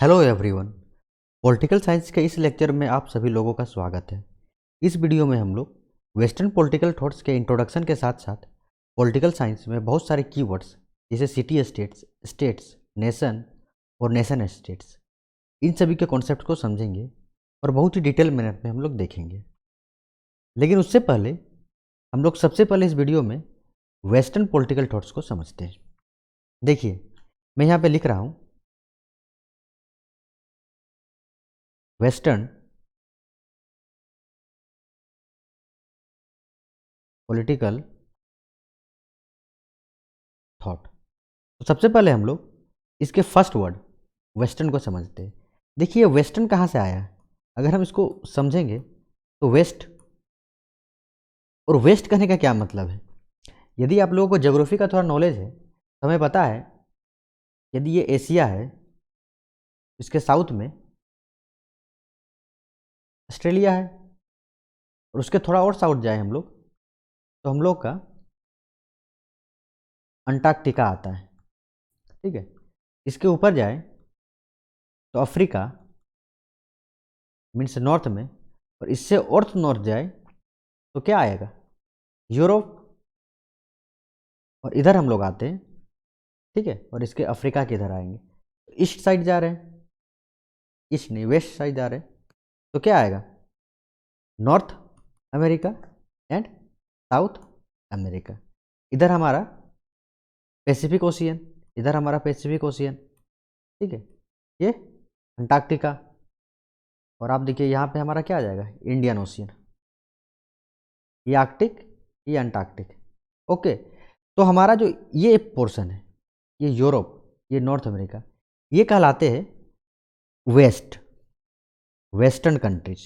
Hello everyone. Political science के इस lecture में आप सभी लोगों का स्वागत है। इस वीडियो में हम लोग वेस्टर्न पॉलिटिकल थॉट्स के इंट्रोडक्शन के साथ साथ पॉलिटिकल साइंस में बहुत सारे कीवर्ड्स जैसे सिटी स्टेट्स, स्टेट्स, नेशन और नेशन स्टेट्स, इन सभी के कॉन्सेप्ट को समझेंगे और बहुत ही डिटेल मैनर में हम लोग देखेंगे। लेकिन उससे पहले हम लोग सबसे पहले इस वीडियो में वेस्टर्न पॉलिटिकल थॉट्स को समझते हैं। देखिए, मैं यहाँ पे लिख रहा हूँ वेस्टर्न पॉलिटिकल थॉट। तो सबसे पहले हम लोग इसके फर्स्ट वर्ड वेस्टर्न को समझते हैं। देखिए, वेस्टर्न कहाँ से आया है? अगर हम इसको समझेंगे तो वेस्ट और वेस्ट कहने का क्या मतलब है। यदि आप लोगों को ज्योग्राफी का थोड़ा नॉलेज है तो हमें पता है, यदि ये एशिया है, इसके साउथ में ऑस्ट्रेलिया है और उसके थोड़ा और साउथ जाए हम लोग तो हम लोग का अंटार्कटिका आता है। ठीक है, इसके ऊपर जाए तो अफ्रीका मीन्स नॉर्थ में, और इससे और नॉर्थ जाए तो क्या आएगा? यूरोप। और इधर हम लोग आते हैं, ठीक है, और इसके अफ्रीका के इधर आएंगे, ईस्ट साइड जा रहे हैं, ईस्ट नहीं वेस्ट साइड जा रहे हैं, तो क्या आएगा? North America and south America. इधर हमारा पैसिफिक ओशियन, इधर हमारा पैसिफिक ओशियन, ठीक है, ये अंटार्कटिका। और आप देखिए यहाँ पे हमारा क्या आ जाएगा? Indian ocean. ये आर्कटिक, ये अंटार्कटिक। ओके, तो हमारा जो ये पोर्शन है, ये यूरोप, ये नॉर्थ अमेरिका, ये कहलाते हैं west, western countries,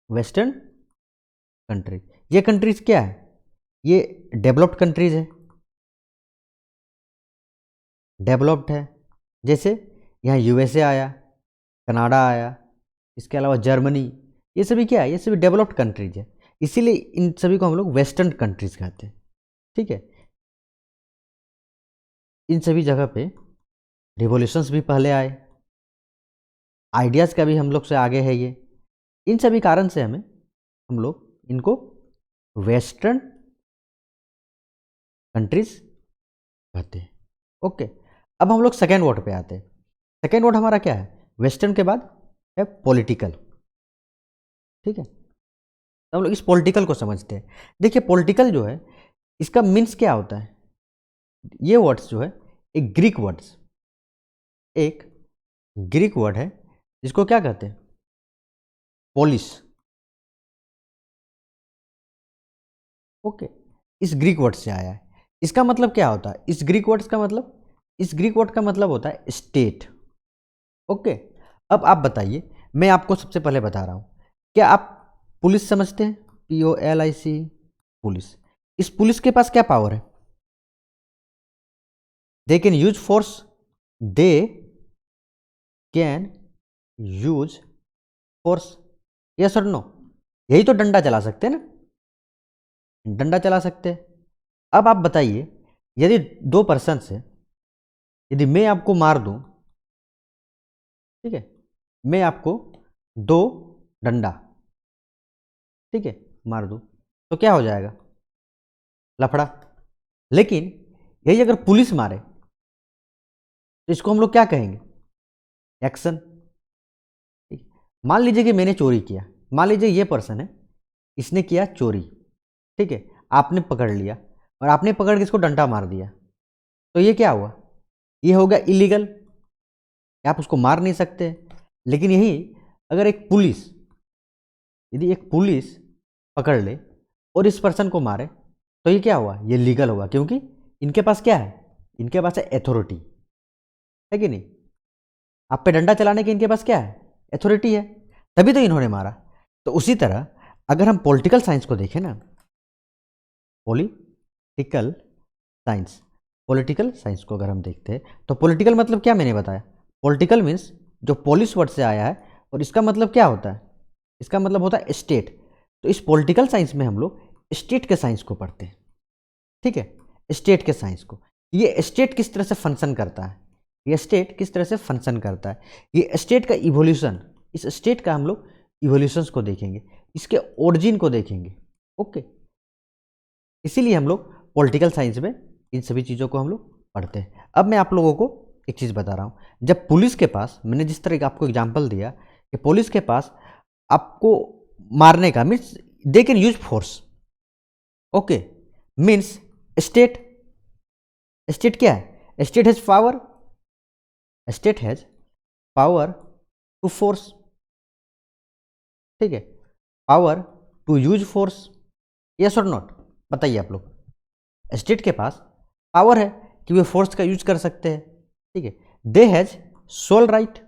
western countries. ये कंट्रीज क्या है? ये डेवलप्ड कंट्रीज है, डेवलप्ड है। जैसे यहाँ यूएसए आया, कनाडा आया, इसके अलावा जर्मनी, ये सभी क्या है? ये सभी डेवलप्ड कंट्रीज है। इसीलिए इन सभी को हम लोग वेस्टर्न कंट्रीज कहते हैं। ठीक है, इन सभी जगह पे रिवॉल्यूशंस भी पहले आए, आइडियाज़ का भी हम लोग से आगे है ये। इन सभी कारण से हम लोग इनको वेस्टर्न कंट्रीज कहते हैं। ओके, अब हम लोग सेकेंड वर्ड पे आते हैं। सेकेंड वर्ड हमारा क्या है? वेस्टर्न के बाद है पॉलिटिकल। ठीक है, तो हम लोग इस पॉलिटिकल को समझते हैं। देखिए, पॉलिटिकल जो है इसका मीन्स क्या होता है? ये वर्ड्स जो है एक ग्रीक वर्ड्स, एक ग्रीक वर्ड है जिसको क्या कहते हैं? पोलिस। ओके, इस ग्रीक वर्ड से आया है। इसका मतलब क्या होता है? इस ग्रीक वर्ड का मतलब होता है स्टेट। ओके, अब आप बताइए, मैं आपको सबसे पहले बता रहा हूं, क्या आप पुलिस समझते हैं? POLIC, police. इस पुलिस के पास क्या पावर है? दे can use force, they can use force, yes और नो? यही तो डंडा चला सकते हैं ना, डंडा चला सकते हैं। अब आप बताइए, यदि दो पर्सन से, यदि मैं आपको मार दूं, ठीक है, मैं आपको दो डंडा, ठीक है, मार दूं, तो क्या हो जाएगा? लफड़ा। लेकिन यही अगर पुलिस मारे तो इसको हम लोग क्या कहेंगे? एक्शन। ठीक है? मान लीजिए कि मैंने चोरी किया, मान लीजिए ये पर्सन है, इसने किया चोरी, ठीक है, आपने पकड़ लिया और आपने पकड़ के इसको डंडा मार दिया, तो ये क्या हुआ? ये हो गया इलीगल, आप उसको मार नहीं सकते। लेकिन यही अगर यदि एक पुलिस पकड़ ले और इस पर्सन को मारे तो ये क्या हुआ? ये लीगल हुआ, क्योंकि इनके पास क्या है? इनके पास है अथॉरिटी, है कि नहीं? आप पे डंडा चलाने की इनके पास क्या है? अथॉरिटी है, तभी तो इन्होंने मारा। तो उसी तरह अगर हम पॉलिटिकल साइंस को देखें ना, पॉलिटिकल साइंस को अगर हम देखते हैं तो पॉलिटिकल मतलब क्या मैंने बताया? पॉलिटिकल मीन्स जो पोलिस वर्ड से आया है, और इसका मतलब क्या होता है? इसका मतलब होता है स्टेट। तो इस पॉलिटिकल साइंस में हम लोग स्टेट के साइंस को पढ़ते हैं। ठीक है, स्टेट के साइंस को, ये स्टेट किस तरह से फंक्शन करता है, ये स्टेट किस तरह से फंक्शन करता है, ये स्टेट का इवोल्यूशन, इस स्टेट का हम लोग इवोल्यूशंस को देखेंगे, इसके ओरिजिन को देखेंगे। ओके, इसीलिए हम लोग पॉलिटिकल साइंस में इन सभी चीज़ों को हम लोग पढ़ते हैं। अब मैं आप लोगों को एक चीज़ बता रहा हूँ, जब पुलिस के पास, मैंने जिस तरह का आपको एग्जाम्पल दिया कि पुलिस के पास आपको मारने का means they can use force. Okay, means state, state क्या है, state has power, state has power to force, ठीक है, power to use force, yes और नॉट, बताइए आप लोग। स्टेट के पास पावर है कि वे फोर्स का यूज कर सकते हैं, ठीक है। They has sole right,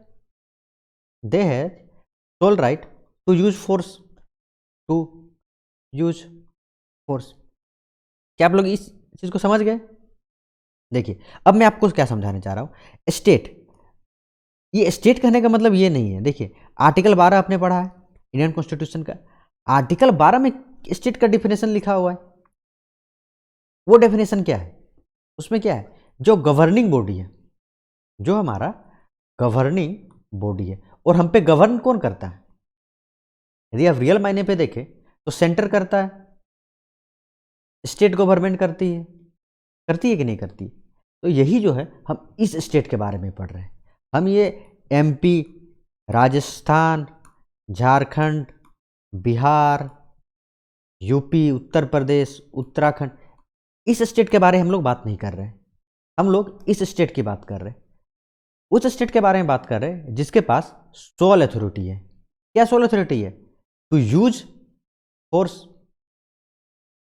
they has sole right to use force, to use force. क्या आप लोग इस चीज को समझ गए? देखिए अब मैं आपको क्या समझाने चाह रहा हूं, स्टेट, ये स्टेट कहने का मतलब ये नहीं है, देखिए आर्टिकल 12 आपने पढ़ा है इंडियन कॉन्स्टिट्यूशन का, आर्टिकल 12 में स्टेट का डिफिनेशन लिखा हुआ है। वो डेफिनेशन क्या है, उसमें क्या है, जो गवर्निंग बॉडी है, जो हमारा गवर्निंग बॉडी है, और हम पे गवर्न कौन करता है, यदि आप रियल मायने पे देखें तो सेंटर करता है, स्टेट गवर्नमेंट करती है कि नहीं करती। तो यही जो है हम इस स्टेट के बारे में पढ़ रहे हैं, हम ये एमपी, राजस्थान, झारखंड, बिहार, यूपी, उत्तर प्रदेश, उत्तराखंड, इस स्टेट के बारे में हम लोग बात नहीं कर रहे हैं, हम लोग इस स्टेट की बात कर रहे हैं, उस स्टेट के बारे में बात कर रहे हैं जिसके पास सोल अथॉरिटी है। क्या सोल अथॉरिटी है? To use force.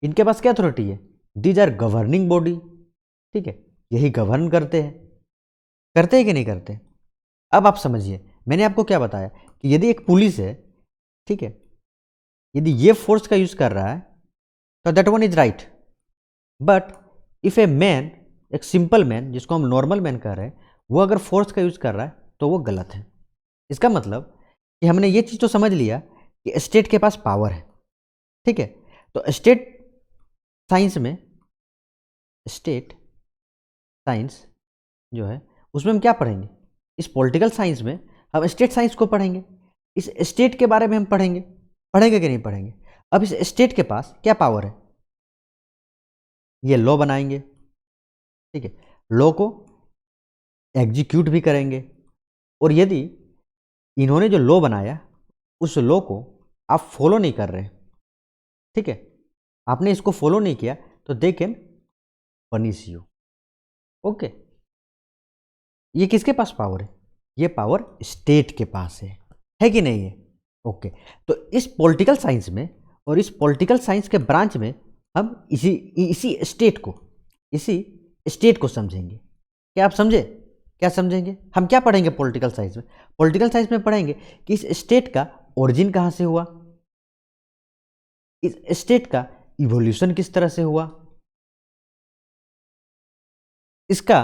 इनके पास क्या अथॉरिटी है? दीज आर गवर्निंग बॉडी, ठीक है, यही गवर्न करते हैं कि नहीं करते? अब आप समझिए, मैंने आपको क्या बताया कि यदि एक पुलिस है, ठीक है, यदि ये फोर्स का यूज कर रहा है तो that one is right, but if a man, एक सिंपल मैन जिसको हम नॉर्मल मैन कह रहे हैं, वो अगर फोर्स का यूज कर रहा है तो वो गलत है। इसका मतलब कि हमने ये चीज तो समझ लिया कि स्टेट के पास पावर है, ठीक है। तो स्टेट साइंस में, स्टेट साइंस जो है उसमें हम क्या पढ़ेंगे, इस पॉलिटिकल साइंस में हम स्टेट साइंस को पढ़ेंगे, इस स्टेट के बारे में हम पढ़ेंगे कि नहीं पढ़ेंगे। अब इस स्टेट के पास क्या पावर है, ये लॉ बनाएंगे, ठीक है, लॉ को एग्जीक्यूट भी करेंगे, और यदि इन्होंने जो लॉ बनाया उस लॉ को आप फॉलो नहीं कर रहे, ठीक है, आपने इसको फॉलो नहीं किया तो they can punish you. Okay, ये किसके पास पावर है? ये पावर स्टेट के पास है कि नहीं है? ओके, तो इस पॉलिटिकल साइंस में और इस पॉलिटिकल साइंस के ब्रांच में हम इसी स्टेट को समझेंगे। क्या आप समझे? क्या समझेंगे? हम क्या पढ़ेंगे पॉलिटिकल साइंस में? पॉलिटिकल साइंस में पढ़ेंगे कि इस स्टेट का ओरिजिन कहाँ से हुआ, इस स्टेट का इवोल्यूशन किस तरह से हुआ, इसका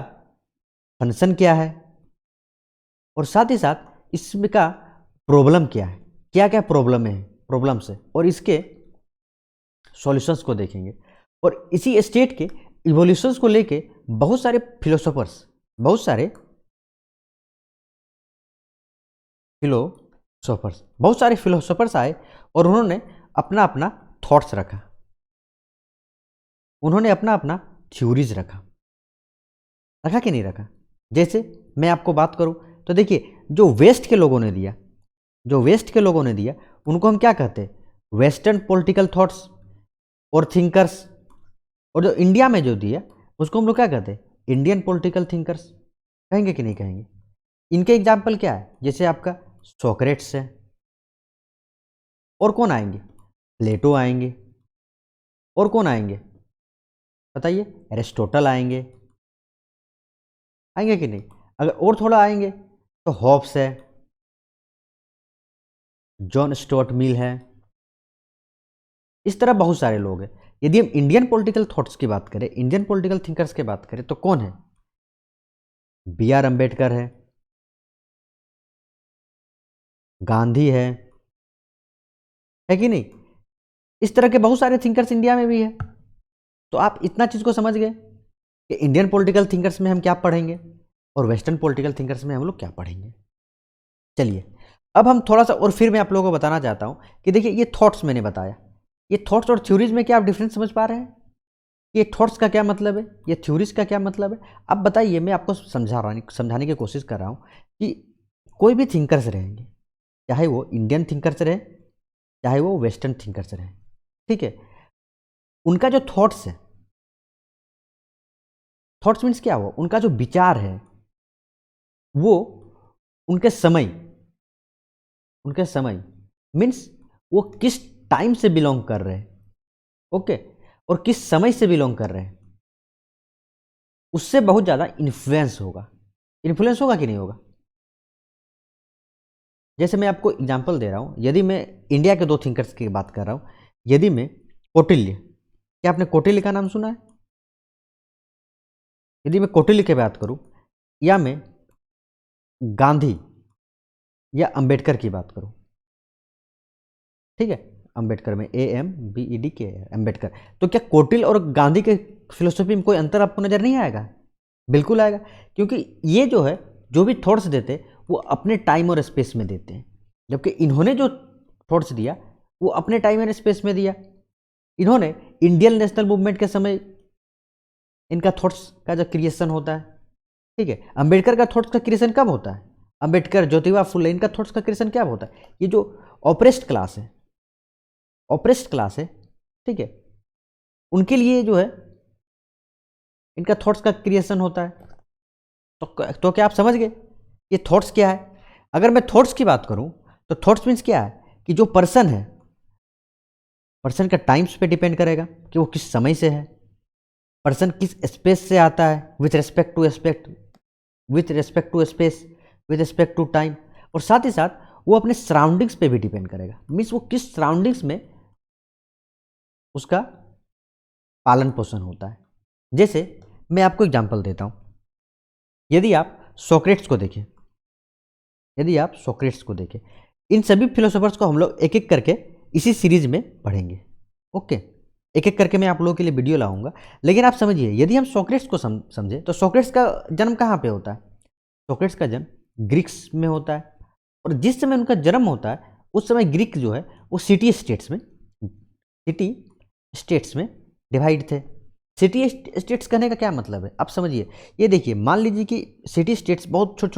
फंक्शन क्या है, और साथ ही साथ इसमें का प्रॉब्लम क्या है, क्या क्या प्रॉब्लम्स है, और इसके सॉल्यूशंस को देखेंगे। और इसी स्टेट के इवोल्यूशंस को लेके बहुत सारे फिलोसोफर्स आए और उन्होंने अपना अपना थॉट्स रखा, उन्होंने अपना अपना थ्योरीज रखा कि नहीं रखा। जैसे मैं आपको बात करूं तो देखिए, जो वेस्ट के लोगों ने दिया उनको हम क्या कहते हैं? वेस्टर्न पॉलिटिकल थॉट्स और थिंकर्स। और जो इंडिया में जो दिया उसको हम लोग क्या कहते हैं? Indian political thinkers. कहेंगे कि नहीं कहेंगे? इनके एग्जाम्पल क्या है? जैसे आपका सोक्रेट्स है, और कौन आएंगे? प्लेटो आएंगे, और कौन आएंगे बताइए? एरिस्टोटल आएंगे कि नहीं? अगर और थोड़ा आएंगे तो हॉब्स है, जॉन स्टुअर्ट मिल है, इस तरह बहुत सारे लोग हैं। यदि हम इंडियन पॉलिटिकल थॉट्स की बात करें, इंडियन पॉलिटिकल थिंकर्स की बात करें तो कौन है? बी आर अम्बेडकर है, गांधी है कि नहीं? इस तरह के बहुत सारे थिंकर्स इंडिया में भी है। तो आप इतना चीज को समझ गए कि इंडियन पॉलिटिकल थिंकर्स में हम क्या पढ़ेंगे, और वेस्टर्न पॉलिटिकल थिंकर्स में हम लोग क्या पढ़ेंगे। चलिए अब हम थोड़ा सा और फिर मैं आप लोगों को बताना चाहता हूँ कि देखिए ये थॉट्स मैंने बताया, ये थॉट्स और थ्योरीज में क्या आप डिफरेंस समझ पा रहे हैं? ये थॉट्स का क्या मतलब है, ये थ्योरीज का क्या मतलब है? अब बताइए, मैं आपको समझाने की कोशिश कर रहा हूँ कि कोई भी थिंकर्स रहेंगे, चाहे वो इंडियन थिंकर्स रहे, चाहे वो वेस्टर्न थिंकर्स रहे, ठीक है, उनका जो थॉट्स है, थॉट्स मीन्स क्या हुआ, उनका जो विचार है वो उनके समय, उनके समय मीन्स वो किस टाइम से बिलोंग कर रहे हैं, ओके, और किस समय से बिलोंग कर रहे हैं, उससे बहुत ज़्यादा इन्फ्लुएंस होगा। इन्फ्लुएंस होगा कि नहीं होगा? जैसे मैं आपको एग्जांपल दे रहा हूँ, यदि मैं इंडिया के दो थिंकर्स की बात कर रहा हूँ, यदि मैं कौटिल्य, क्या आपने कौटिल्य का नाम सुना है? यदि मैं कौटिल्य की बात करूँ, या मैं गांधी या अंबेडकर की बात करूँ, ठीक है, अंबेडकर में AMBEDK, अंबेडकर, तो क्या कौटिल्य और गांधी के फिलोसफी में कोई अंतर आपको नजर नहीं आएगा? बिल्कुल आएगा, क्योंकि ये जो है, जो भी थॉट्स देते वो अपने टाइम और स्पेस में देते हैं, जबकि इन्होंने जो थॉट्स दिया वो अपने टाइम एंड स्पेस में दिया। इन्होंने इंडियन नेशनल मूवमेंट के समय इनका थॉट्स का जो क्रिएशन होता है, ठीक है, अंबेडकर का थॉट्स का क्रिएशन कब होता है, अंबेडकर, ज्योतिबा फुले, इनका थॉट्स का क्रिएशन क्या होता है? ये जो ऑप्रेस्ड क्लास है, ऑप्रेस्ड क्लास है, ठीक है, उनके लिए जो है इनका थॉट्स का क्रिएशन होता है। तो क्या आप समझ गए ये थॉट्स क्या है? अगर मैं थॉट्स की बात करूं तो थॉट्स मीन्स क्या है कि जो पर्सन है, पर्सन का टाइम्स पे डिपेंड करेगा कि वो किस समय से है, पर्सन किस स्पेस से आता है, with respect to aspect, with respect to space, with respect to time, और साथ ही साथ वो अपने सराउंडिंग्स पे भी डिपेंड करेगा, मीन्स वो किस सराउंडिंग्स में उसका पालन पोषण होता है। जैसे मैं आपको एग्जांपल देता हूं, यदि आप सोक्रेट्स को देखें, यदि आप सोक्रेट्स को देखें, इन सभी फिलोसोफर्स को हम लोग एक एक करके इसी सीरीज में पढ़ेंगे, ओके, एक एक करके मैं आप लोगों के लिए वीडियो लाऊंगा। लेकिन आप समझिए, यदि हम सोक्रेट्स को समझे तो सोक्रेट्स का जन्म कहाँ पे होता है? सोक्रेट्स का जन्म ग्रीक्स में होता है, और जिस समय उनका जन्म होता है उस समय ग्रीक जो है वो सिटी स्टेट्स में डिवाइड थे। सिटी स्टेट्स कहने का क्या मतलब है, आप समझिए, ये देखिए, मान लीजिए कि सिटी स्टेट्स बहुत छोटे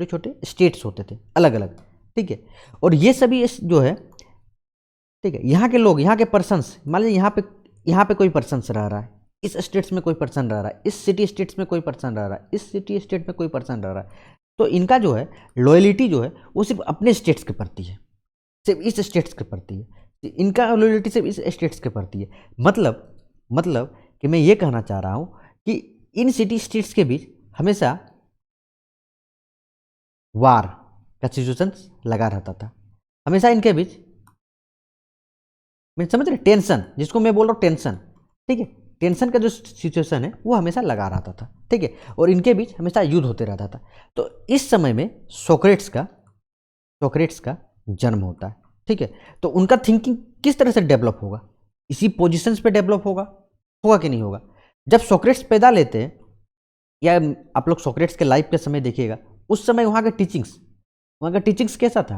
छोटे स्टेट्स होते थे, अलग अलग, ठीक है, और ये सभी जो है, ठीक है, यहाँ के लोग, यहाँ के पर्सन्स, मान लीजिए यहाँ पे कोई पर्सन्स रह रहा है, इस स्टेट्स में कोई पर्सन रह रहा है, इस सिटी स्टेट्स में कोई पर्सन रह रहा है, इस सिटी स्टेट में कोई पर्सन रह रहा है, तो इनका जो है लॉयलिटी जो है वो सिर्फ अपने स्टेट्स के प्रति है, सिर्फ इस स्टेट्स के प्रति है, इनका लॉयलिटी सिर्फ इस स्टेट्स के प्रति है। मतलब कि मैं ये कहना चाह रहा हूँ कि इन सिटी स्टेट्स के बीच हमेशा वार का सिचुएशन लगा रहता था, हमेशा इनके बीच, मैं समझ रहे, टेंशन, जिसको मैं बोल रहा हूँ टेंशन, ठीक है, टेंशन का जो सिचुएशन है वो हमेशा लगा रहता था, ठीक है, और इनके बीच हमेशा युद्ध होते रहता था। तो इस समय में सोक्रेट्स का जन्म होता है, ठीक है, तो उनका थिंकिंग किस तरह से डेवलप होगा? इसी पोजिशंस पे डेवलप होगा कि नहीं होगा? जब सोक्रेट्स पैदा लेते हैं, या आप लोग सोक्रेट्स के लाइफ के समय देखिएगा, उस समय वहाँ का टीचिंग्स कैसा था?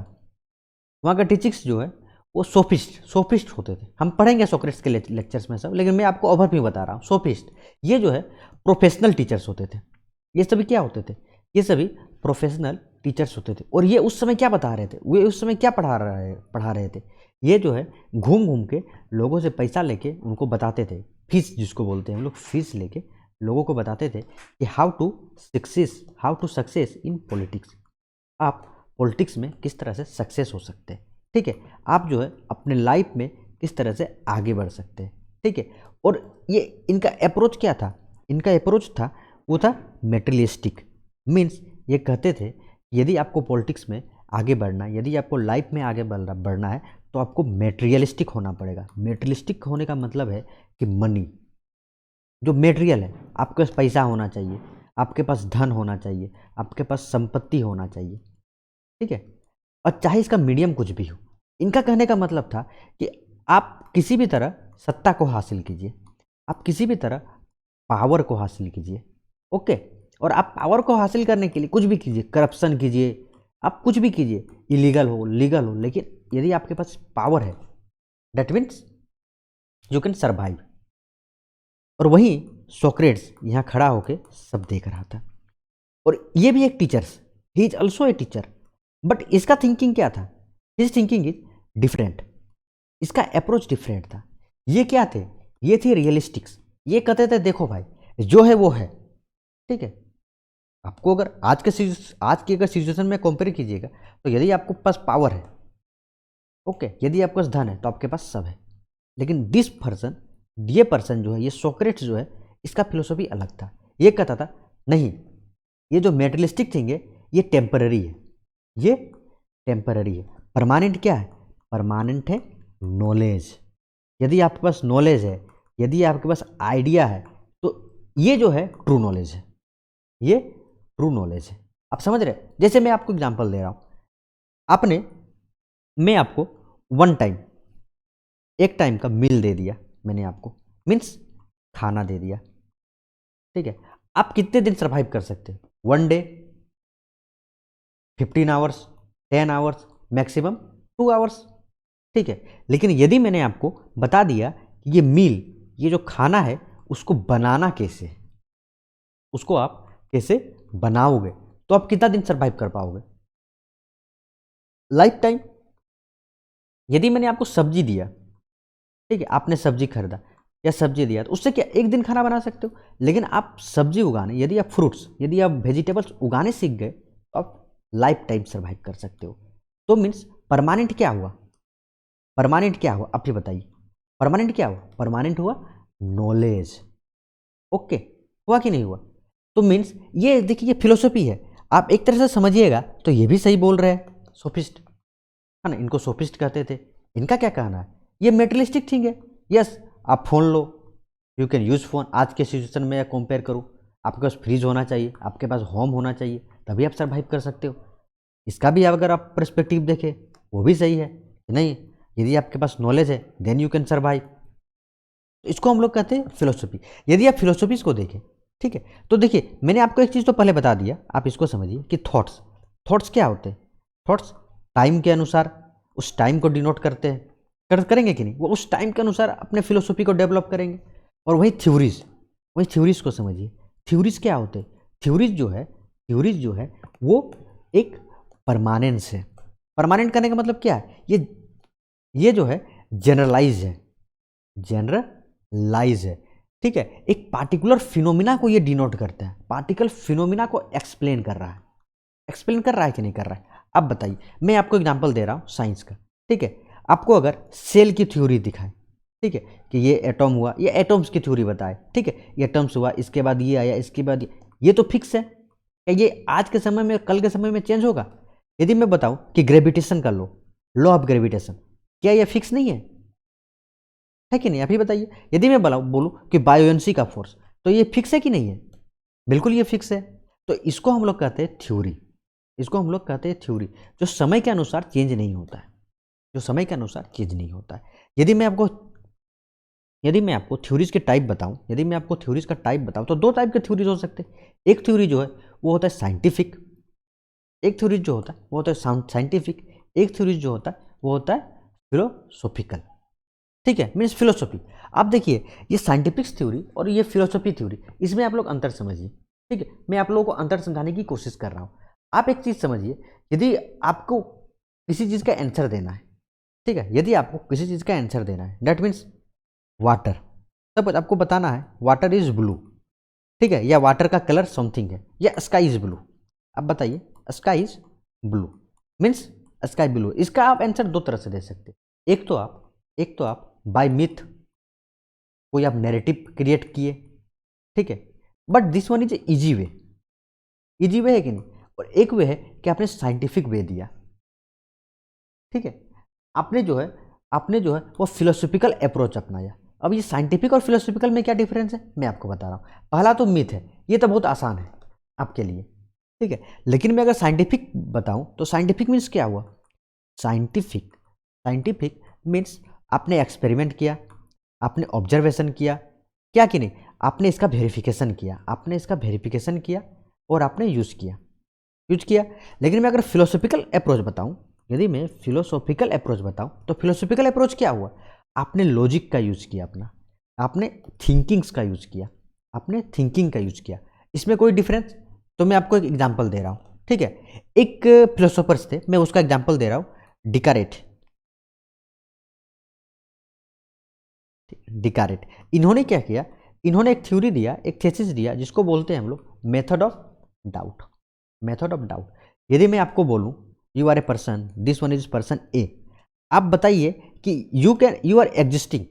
वहाँ का टीचिंग्स जो है वो सोफिस्ट होते थे। हम पढ़ेंगे सोक्रेट्स के लेक्चर्स में सब, लेकिन मैं आपको ओवरव्यू बता रहा हूँ। सोफिस्ट, ये जो है प्रोफेशनल टीचर्स होते थे। ये सभी क्या होते थे? ये सभी प्रोफेशनल टीचर्स होते थे। और ये उस समय क्या बता रहे थे, वे उस समय क्या पढ़ा रहे थे? ये जो है घूम घूम के लोगों से पैसा लेके उनको बताते थे, फीस जिसको बोलते हैं हम लोग, फीस लेके लोगों को बताते थे कि how to success in politics, आप पॉलिटिक्स में किस तरह से सक्सेस हो सकते हैं, ठीक है, आप जो है अपने लाइफ में किस तरह से आगे बढ़ सकते हैं, ठीक है। और ये इनका अप्रोच क्या था? इनका अप्रोच था, वो था मेटेरियलिस्टिक, मीन्स ये कहते थे यदि आपको पॉलिटिक्स में आगे बढ़ना है, यदि आपको लाइफ में आगे बढ़ना है, तो आपको मेटेरियलिस्टिक होना पड़ेगा। मेटेरियलिस्टिक होने का मतलब है कि मनी, जो मेटेरियल है, आपके पास पैसा होना चाहिए, आपके पास धन होना चाहिए, आपके पास संपत्ति होना चाहिए, ठीक है, और चाहे इसका मीडियम कुछ भी हो। इनका कहने का मतलब था कि आप किसी भी तरह सत्ता को हासिल कीजिए, आप किसी भी तरह पावर को हासिल कीजिए, ओके, और आप पावर को हासिल करने के लिए कुछ भी कीजिए, करप्शन कीजिए, आप कुछ भी कीजिए, इलीगल हो लीगल हो, लेकिन यदि आपके पास पावर है that means you can survive. और वहीं सोक्रेट्स यहाँ खड़ा होके सब देख रहा था, और ये भी एक teacher, he is also a teacher, but इसका थिंकिंग क्या था, हिज थिंकिंग इज डिफरेंट, इसका अप्रोच डिफरेंट था। ये क्या थे, ये थे रियलिस्टिक्स। ये कहते थे देखो भाई जो है वो है, ठीक है। आपको अगर आज की अगर सिचुएशन में कंपेयर कीजिएगा तो यदि आपको पास पावर है, ओके, यदि आपके पास धन है तो आपके पास सब है, लेकिन दिस पर्सन, ये पर्सन जो है, ये सोक्रेट्स जो है, इसका फिलोसफी अलग था। ये कहता था नहीं, ये जो मेटेरियलिस्टिक थिंग है ये टेम्पररी है, ये टेम्पररी है। परमानेंट क्या है, परमानेंट है नॉलेज। यदि आपके पास नॉलेज है, यदि आपके पास आइडिया है, तो ये जो है ट्रू नॉलेज है, ये ट्रू नॉलेज है। आप समझ रहे हैं? जैसे मैं आपको एग्जांपल दे रहा हूं, मैं आपको एक टाइम का मील दे दिया, मैंने आपको मीन्स खाना दे दिया, ठीक है। आप कितने दिन सर्वाइव कर सकते हैं? 1 day, 15 hours, 10 hours, maximum 2 hours, ठीक है। लेकिन यदि मैंने आपको बता दिया कि ये मील, ये जो खाना है, उसको बनाना कैसे, उसको आप कैसे बनाओगे, तो आप कितना दिन सर्वाइव कर पाओगे? Life time. यदि मैंने आपको सब्जी दिया, ठीक है, आपने सब्जी खरीदा या सब्जी दिया, तो उससे क्या एक दिन खाना बना सकते हो? लेकिन आप सब्जी उगाने, यदि आप फ्रूट्स, यदि आप वेजिटेबल्स उगाने सीख गए तो आप लाइफ टाइम सर्वाइव कर सकते हो। तो मीन्स परमानेंट क्या हुआ, परमानेंट क्या हुआ, आप ये बताइए, परमानेंट क्या हुआ? परमानेंट हुआ नॉलेज। ओके, हुआ कि नहीं हुआ? तो मीन्स ये देखिए, ये फिलोसफी है, आप एक तरह से समझिएगा तो ये भी सही बोल रहे हैं, सोफिस्ट है ना, इनको सोफिस्ट कहते थे। इनका क्या कहना है, ये मेटेरियलिस्टिक थिंग है। यस, आप phone low, you can use phone. आज के सिचुएशन में कंपेयर करूँ, आपके पास फ्रिज होना चाहिए, आपके पास होम होना चाहिए, तभी आप सर्वाइव कर सकते हो। इसका भी अगर आप पर्सपेक्टिव देखें, वो भी सही है कि नहीं, यदि आपके पास नॉलेज है देन यू कैन सर्वाइव। तो इसको हम लोग कहते हैं फिलोसफी। यदि आप फिलोसफीज को देखें, ठीक है, तो देखिए मैंने आपको एक चीज़ तो पहले बता दिया, आप इसको समझिए कि थॉट्स क्या होते हैं? थॉट्स टाइम के अनुसार उस टाइम को डिनोट करते हैं, करेंगे कि नहीं, वो उस टाइम के अनुसार अपने फिलोसफी को डेवलप करेंगे। और वही थ्योरीज को समझिए। थ्योरीज क्या होते हैं? थ्योरीज जो है वो एक परमानेंस है। परमानेंट करने का मतलब क्या है? ये जो है जनरलाइज है, ठीक है। एक पार्टिकुलर फिनोमिना को ये डिनोट करता है, पार्टिकल फिनोमिना को एक्सप्लेन कर रहा है कि नहीं कर रहा है? अब बताइए, मैं आपको एग्जांपल दे रहा हूँ साइंस का, ठीक है। आपको अगर सेल की थ्योरी दिखाए, ठीक है, कि ये एटॉम हुआ, ये एटॉम्स की थ्योरी बताए, ठीक है, ये एटॉम्स हुआ, इसके बाद ये आया, इसके बाद ये तो फिक्स है। क्या ये आज के समय में, कल के समय में चेंज होगा? यदि मैं बताऊं कि ग्रेविटेशन का लॉ ऑफ ग्रेविटेशन, क्या ये फिक्स नहीं है कि नहीं? आप ही बताइए। यदि मैं बोलूं कि बायोएंसी का फोर्स, तो ये फिक्स है कि नहीं है? बिल्कुल ये फिक्स है। तो इसको हम लोग कहते हैं थ्योरी, जो समय के अनुसार चेंज नहीं होता है, यदि मैं आपको थ्योरीज के टाइप बताऊं, तो 2 टाइप के थ्योरीज हो सकते हैं। एक थ्योरी जो है वो होता है साइंटिफिक, एक थ्योरीज जो होता है वो होता है साइंटिफिक, एक थ्योरीज जो होता है वो होता है फिलोसॉफिकल, ठीक है, मीन्स फिलोसॉफी। आप देखिए, ये साइंटिफिक थ्योरी और ये फिलोसॉफी थ्योरी, इसमें आप लोग अंतर समझिए, ठीक है। मैं आप लोगों को अंतर समझाने की कोशिश कर रहा हूँ। आप एक चीज़ समझिए, यदि आपको किसी चीज़ का आंसर देना है, ठीक है, यदि आपको किसी चीज़ का आंसर देना है, दैट मीन्स वाटर, तब आपको बताना है वाटर इज ब्लू, ठीक है, या वाटर का कलर समथिंग है, या स्काई इज ब्लू। अब बताइए, sky is blue means sky blue. इसका आप आंसर 2 तरह से दे सकते हैं। एक तो आप बाय मिथ, कोई आप नैरेटिव क्रिएट किए, ठीक है, but this one is easy way है कि नहीं? और एक वे है कि आपने साइंटिफिक वे दिया, ठीक है, आपने जो है वो फिलोसॉफिकल अप्रोच अपनाया। अब ये साइंटिफिक और फिलोसॉफिकल में क्या डिफरेंस है, मैं आपको बता रहा हूँ। पहला तो मिथ है, ये तो बहुत आसान है आपके लिए, ठीक है। लेकिन मैं अगर साइंटिफिक बताऊँ तो साइंटिफिक मीन्स क्या हुआ? साइंटिफिक मीन्स आपने एक्सपेरिमेंट किया, आपने ऑब्जर्वेशन किया, क्या कि नहीं, आपने इसका वेरिफिकेशन किया, और आपने यूज़ किया। लेकिन मैं अगर फिलोसॉफिकल अप्रोच बताऊं, यदि मैं फिलोसॉफिकल अप्रोच बताऊं, तो फिलोसॉफिकल अप्रोच क्या हुआ? आपने लॉजिक का यूज़ किया अपना, आपने थिंकिंग्स का यूज़ किया, आपने थिंकिंग का यूज़ किया। इसमें कोई डिफरेंस? तो मैं आपको एक एग्जांपल दे रहा हूँ, ठीक है। एक फिलोसोफर्स थे, मैं उसका एग्जांपल दे रहा हूँ, डिकारेट। इन्होंने क्या किया? इन्होंने एक थ्योरी दिया, एक थेसिस दिया, जिसको बोलते हैं हम लोग method of doubt. Method of doubt. यदि मैं आपको बोलूं you are a person, this one is person A, आप बताइए कि you are existing,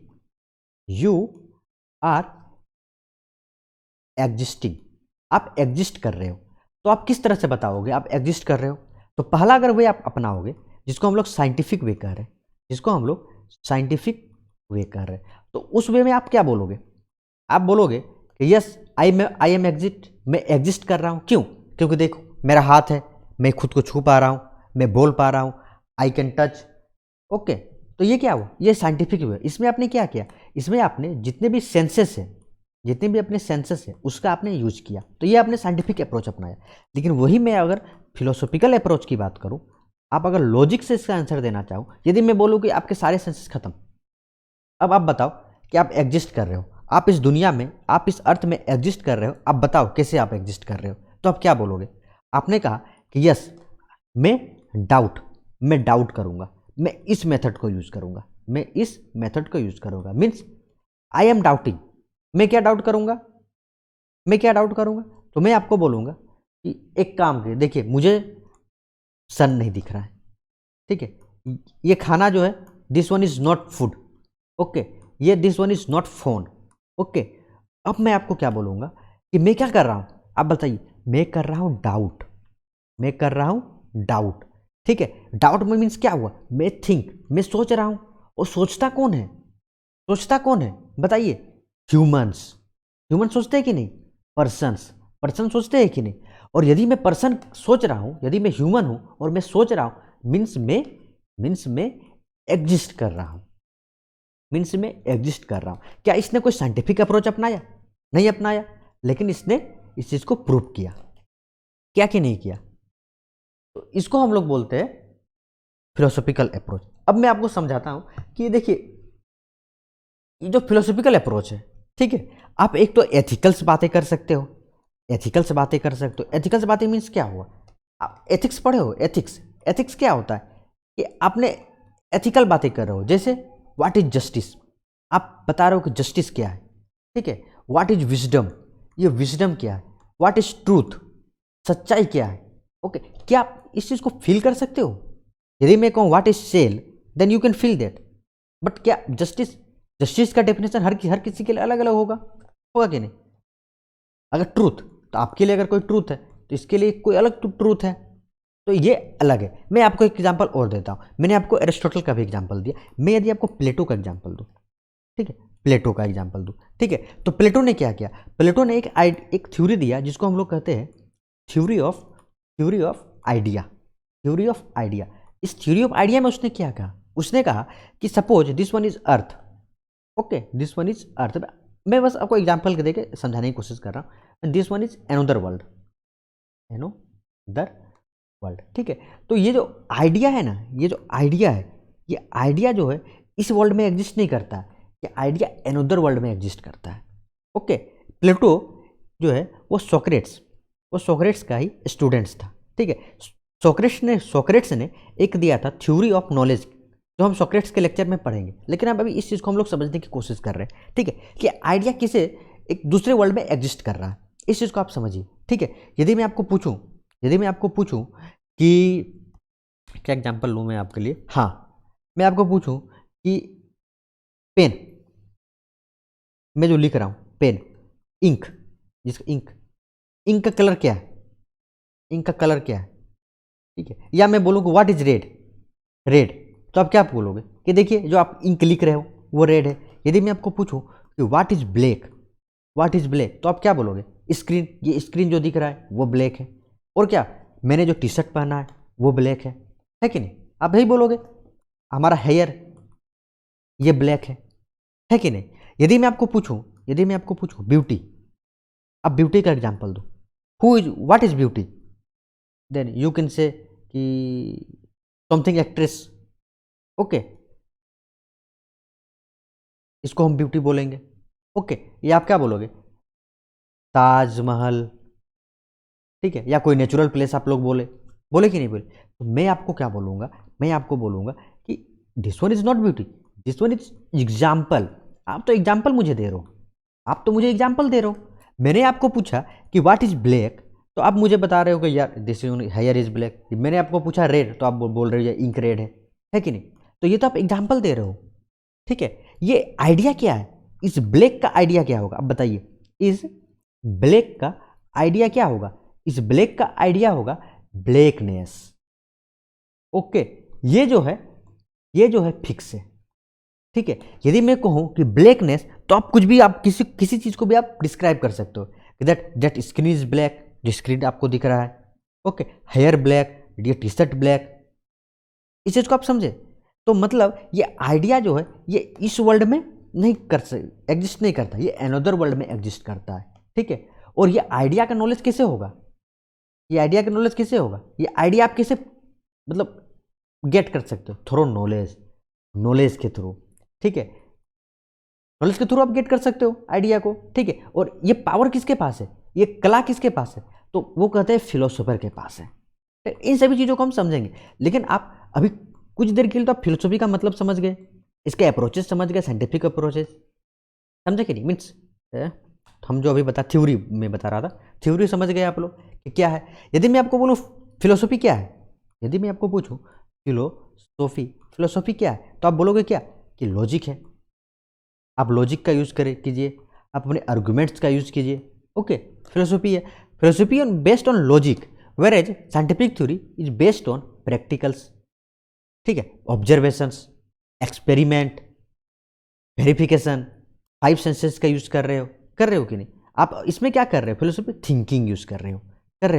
you are existing, आप एग्जिस्ट कर रहे हो। तो आप किस तरह से बताओगे आप एग्जिस्ट कर रहे हो? तो पहला अगर वे आप अपनाओगे, जिसको हम लोग साइंटिफिक वे कह रहे हैं, जिसको हम लोग साइंटिफिक वे कह रहे हैं, तो उस वे में आप क्या बोलोगे? आप बोलोगे कि यस आई एम एग्जिट, मैं एग्जिस्ट कर रहा हूँ। क्यों? क्योंकि देखो मेरा हाथ है, मैं खुद को छू पा रहा हूँ, मैं बोल पा रहा हूँ, आई कैन टच। ओके, तो ये क्या हुआ? ये साइंटिफिक वे। इसमें आपने क्या किया? इसमें आपने जितने भी सेंसेस है, जितने भी अपने सेंसेस है, उसका आपने यूज किया, तो ये आपने साइंटिफिक अप्रोच अपनाया। लेकिन वही मैं अगर फिलोसॉफिकल अप्रोच की बात करूँ, आप अगर लॉजिक से इसका आंसर देना चाहो, यदि मैं बोलूँ कि आपके सारे सेंसेस खत्म, अब आप बताओ कि आप एग्जिस्ट कर रहे हो, आप इस दुनिया में, आप इस अर्थ में एग्जिस्ट कर रहे हो, आप बताओ कैसे आप एग्जिस्ट कर रहे हो? तो आप क्या बोलोगे? आपने कहा कि यस मैं डाउट करूंगा, मैं इस मेथड को यूज करूंगा, मैं इस मेथड को यूज करूंगा, मीन्स आई एम डाउटिंग। मैं क्या डाउट करूंगा? मैं क्या डाउट करूंगा? तो मैं आपको बोलूंगा कि एक काम करिए, देखिए मुझे सन नहीं दिख रहा है, ठीक है, ये खाना जो है, this one is not food, okay, ये this one is not phone, okay. अब मैं आपको क्या बोलूंगा कि मैं क्या कर रहा हूं? आप बताइए। मैं कर रहा हूं डाउट, मैं कर रहा हूं डाउट, ठीक है। डाउट में मीन्स क्या हुआ? मैं थिंक, मैं सोच रहा हूं। और सोचता कौन है? सोचता कौन है बताइए? ह्यूमंस। ह्यूमन सोचते हैं कि नहीं? पर्सन्स, पर्सन सोचते हैं कि नहीं? और यदि मैं पर्सन सोच रहा हूं, यदि मैं ह्यूमन हूं और मैं सोच रहा हूं, मीन्स मैं एग्जिस्ट कर रहा हूं, मीन्स मैं एग्जिस्ट कर रहा हूं। क्या इसने कोई साइंटिफिक अप्रोच अपनाया? नहीं अपनाया, लेकिन इसने इस चीज को प्रूव किया। क्या कि नहीं किया? तो इसको हम लोग बोलते हैं फिलोसॉफिकल अप्रोच। अब मैं आपको समझाता हूं कि देखिए, ये जो फिलोसॉफिकल अप्रोच है, ठीक है, आप एक तो एथिकल से बातें कर सकते हो, एथिकल से बातें कर सकते हो। एथिकल से बातें मीन्स क्या हुआ? आप एथिक्स पढ़े हो? एथिक्स, एथिक्स क्या होता है? कि आपने एथिकल बातें कर रहे हो, जैसे व्हाट इज जस्टिस, आप बता रहे हो कि जस्टिस क्या है, ठीक है। व्हाट इज विजडम, ये विजडम क्या है। व्हाट इज ट्रूथ, सच्चाई क्या है, ओके। क्या आप इस चीज़ को फील कर सकते हो? यदि मैं कहूँ what is cell, then you can feel that. But क्या जस्टिस, जस्टिस का डेफिनेशन हर किसी के लिए अलग अलग होगा, होगा कि नहीं? अगर ट्रूथ, तो आपके लिए अगर कोई ट्रूथ है, तो इसके लिए कोई अलग ट्रूथ है, तो ये अलग है। मैं आपको एक एग्जांपल और देता हूँ। मैंने आपको एरिस्टोटल का भी एग्जांपल दिया, मैं यदि आपको प्लेटो का एग्जांपल दूँ, ठीक है, प्लेटो का एग्जांपल दूँ, ठीक है, तो प्लेटो ने क्या किया? प्लेटो ने एक थ्योरी दिया, जिसको हम लोग कहते हैं theory of idea, theory of idea. इस थ्योरी ऑफ आइडिया में उसने क्या कहा? उसने कहा कि suppose this one is earth, okay, this one is earth. मैं बस आपको एग्जांपल देके समझाने की कोशिश कर रहा हूँ। This one is another world, another world, ठीक है। तो ये जो आइडिया है ना, ये जो आइडिया है, ये आइडिया जो है इस वर्ल्ड में एग्जिस्ट नहीं करता है, ये आइडिया एनोदर वर्ल्ड में एग्जिस्ट करता है, ओके। प्लेटो जो है वो सोक्रेट्स का ही स्टूडेंट्स था, ठीक है। सोक्रेट्स ने एक दिया था थ्योरी ऑफ नॉलेज, जो हम सोक्रेट्स के लेक्चर में पढ़ेंगे। लेकिन अब अभी इस चीज़ को हम लोग समझने की कोशिश कर रहे हैं, ठीक है, कि आइडिया किसे एक दूसरे वर्ल्ड में एग्जिस्ट कर रहा है, इस चीज़ को आप समझिए, ठीक है। यदि मैं आपको पूछूं कि क्या एग्जांपल लूँ मैं आपके लिए, हाँ, मैं आपको पूछूं कि पेन, मैं जो लिख रहा हूँ पेन, इंक, जिसका इंक का कलर क्या है? इंक का कलर क्या है? ठीक है। या मैं बोलूँ कि व्हाट इज रेड, रेड, तो आप क्या बोलोगे? कि देखिए जो आप इंक लिख रहे हो वो रेड है। यदि मैं आपको पूछूं कि what is black, what is black, तो आप क्या बोलोगे? स्क्रीन, ये स्क्रीन जो दिख रहा है वो ब्लैक है। और क्या, मैंने जो टी शर्ट पहना है वो ब्लैक है कि नहीं? आप यही बोलोगे। हमारा हेयर ये ब्लैक है कि नहीं? यदि मैं आपको पूछूं ब्यूटी, अब ब्यूटी का एग्जांपल दो, what is beauty, then you can say कि समथिंग एक्ट्रेस, ओके, इसको हम ब्यूटी बोलेंगे, ओके। ये आप क्या बोलोगे, ताजमहल, ठीक है, या कोई नेचुरल प्लेस आप लोग बोले, बोले कि नहीं बोले। तो मैं आपको क्या बोलूँगा, मैं आपको बोलूँगा कि this one is not beauty, this one is example. आप तो एग्जाम्पल मुझे दे रहे हो, आप तो मुझे एग्जाम्पल दे रहे हो। मैंने आपको पूछा कि व्हाट इज ब्लैक, तो आप मुझे बता रहे हो कि यार दिस हेयर इज ब्लैक। मैंने आपको पूछा रेड, तो आप बोल रहे हो ये इंक रेड है कि नहीं। तो ये तो आप एग्जाम्पल दे रहे हो, ठीक है। ये आइडिया क्या है, इस ब्लैक का आइडिया क्या होगा, अब बताइए, इस ब्लैक का आइडिया क्या होगा। इस ब्लैक का आइडिया होगा ब्लैकनेस, ओके। ये जो है फिक्स है, ठीक है। यदि मैं कहूं कि ब्लैकनेस, तो आप कुछ भी, आप किसी चीज को भी आप डिस्क्राइब कर सकते हो, दैट स्किन इज ब्लैक, जो स्क्रीन आपको दिख रहा है, ओके। हेयर ब्लैक, ये टी शर्ट ब्लैक, इस चीज को आप समझे। तो मतलब ये आइडिया जो है, ये इस वर्ल्ड में नहीं एग्जिस्ट नहीं करता, ये अनदर वर्ल्ड में एग्जिस्ट करता है, ठीक है। और ये आइडिया का नॉलेज कैसे होगा, ये आइडिया का नॉलेज कैसे होगा, ये आइडिया आप कैसे मतलब गेट कर सकते हो, थ्रू नॉलेज के थ्रू, ठीक है। नॉलेज के थ्रू आप गेट कर सकते हो आइडिया को, ठीक है। और ये पावर किसके पास है, ये कला किसके पास है, तो वो कहते हैं फिलोसोफर के पास है। इन सभी चीज़ों को हम समझेंगे, लेकिन आप अभी कुछ देर के लिए तो आप फिलोसफी का मतलब समझ गए, इसके अप्रोचेस समझ गए, साइंटिफिक अप्रोचेस समझे कि नहीं। मीन्स हम जो अभी थ्योरी में बता रहा था, थ्योरी समझ गए आप लोग कि क्या है। यदि मैं आपको बोलूँ फिलोसफी क्या है, यदि मैं आपको पूछूँ फिलोसफी क्या है, तो आप बोलोगे क्या कि लॉजिक है। आप लॉजिक का यूज़ कीजिए, आप अपने आर्गुमेंट्स का यूज़ कीजिए, ओके। फिलोसफी है, philosophy on based on logic, where as scientific theory is based on practicals, ठीक है, ऑब्जर्वेशंस, एक्सपेरिमेंट, वेरिफिकेशन, 5 सेंसेस का यूज कर रहे हो कि नहीं। आप इसमें क्या कर रहे हो, फिलोसफी थिंकिंग यूज कर रहे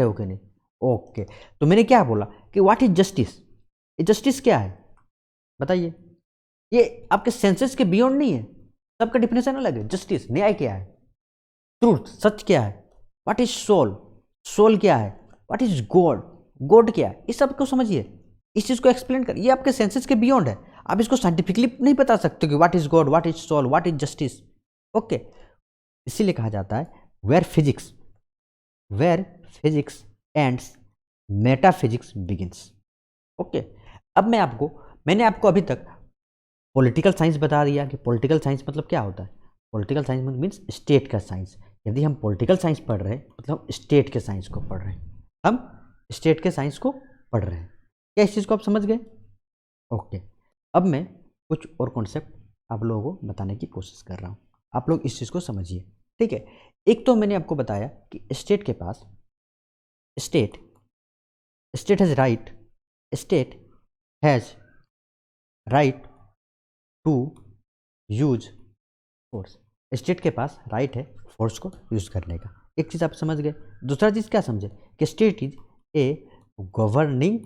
हो कि नहीं, ओके। तो मैंने क्या बोला कि व्हाट इज जस्टिस, जस्टिस क्या है बताइए। ये आपके सेंसेस के बियॉन्ड नहीं है, सबका डिफिनेशन अलग है। जस्टिस, न्याय क्या है, ट्रूथ, सच क्या है, व्हाट इज सोल क्या है, व्हाट इज गॉड क्या है, इस सब को समझिए, इस चीज को एक्सप्लेन कर। ये आपके सेंसेस के बियॉन्ड है, आप इसको साइंटिफिकली नहीं बता सकते कि what is God, what is soul, what is justice, okay. इसीलिए कहा जाता है where physics ends metaphysics begins, okay. अब मैंने आपको अभी तक पॉलिटिकल साइंस बता दिया कि पॉलिटिकल साइंस मतलब क्या होता है। पॉलिटिकल साइंस मीन्स स्टेट का साइंस। यदि हम पॉलिटिकल साइंस पढ़ रहे हैं मतलब स्टेट के साइंस को पढ़ रहे हैं, हम स्टेट के साइंस को पढ़ रहे हैं। क्या इस चीज़ को आप समझ गए, ओके। अब मैं कुछ और कॉन्सेप्ट आप लोगों को बताने की कोशिश कर रहा हूँ, आप लोग इस चीज़ को समझिए, ठीक है। एक तो मैंने आपको बताया कि स्टेट के पास state has right to use force. State के पास राइट है फोर्स को यूज करने का, एक चीज़ आप समझ गए। दूसरा चीज़ क्या समझे कि state is a governing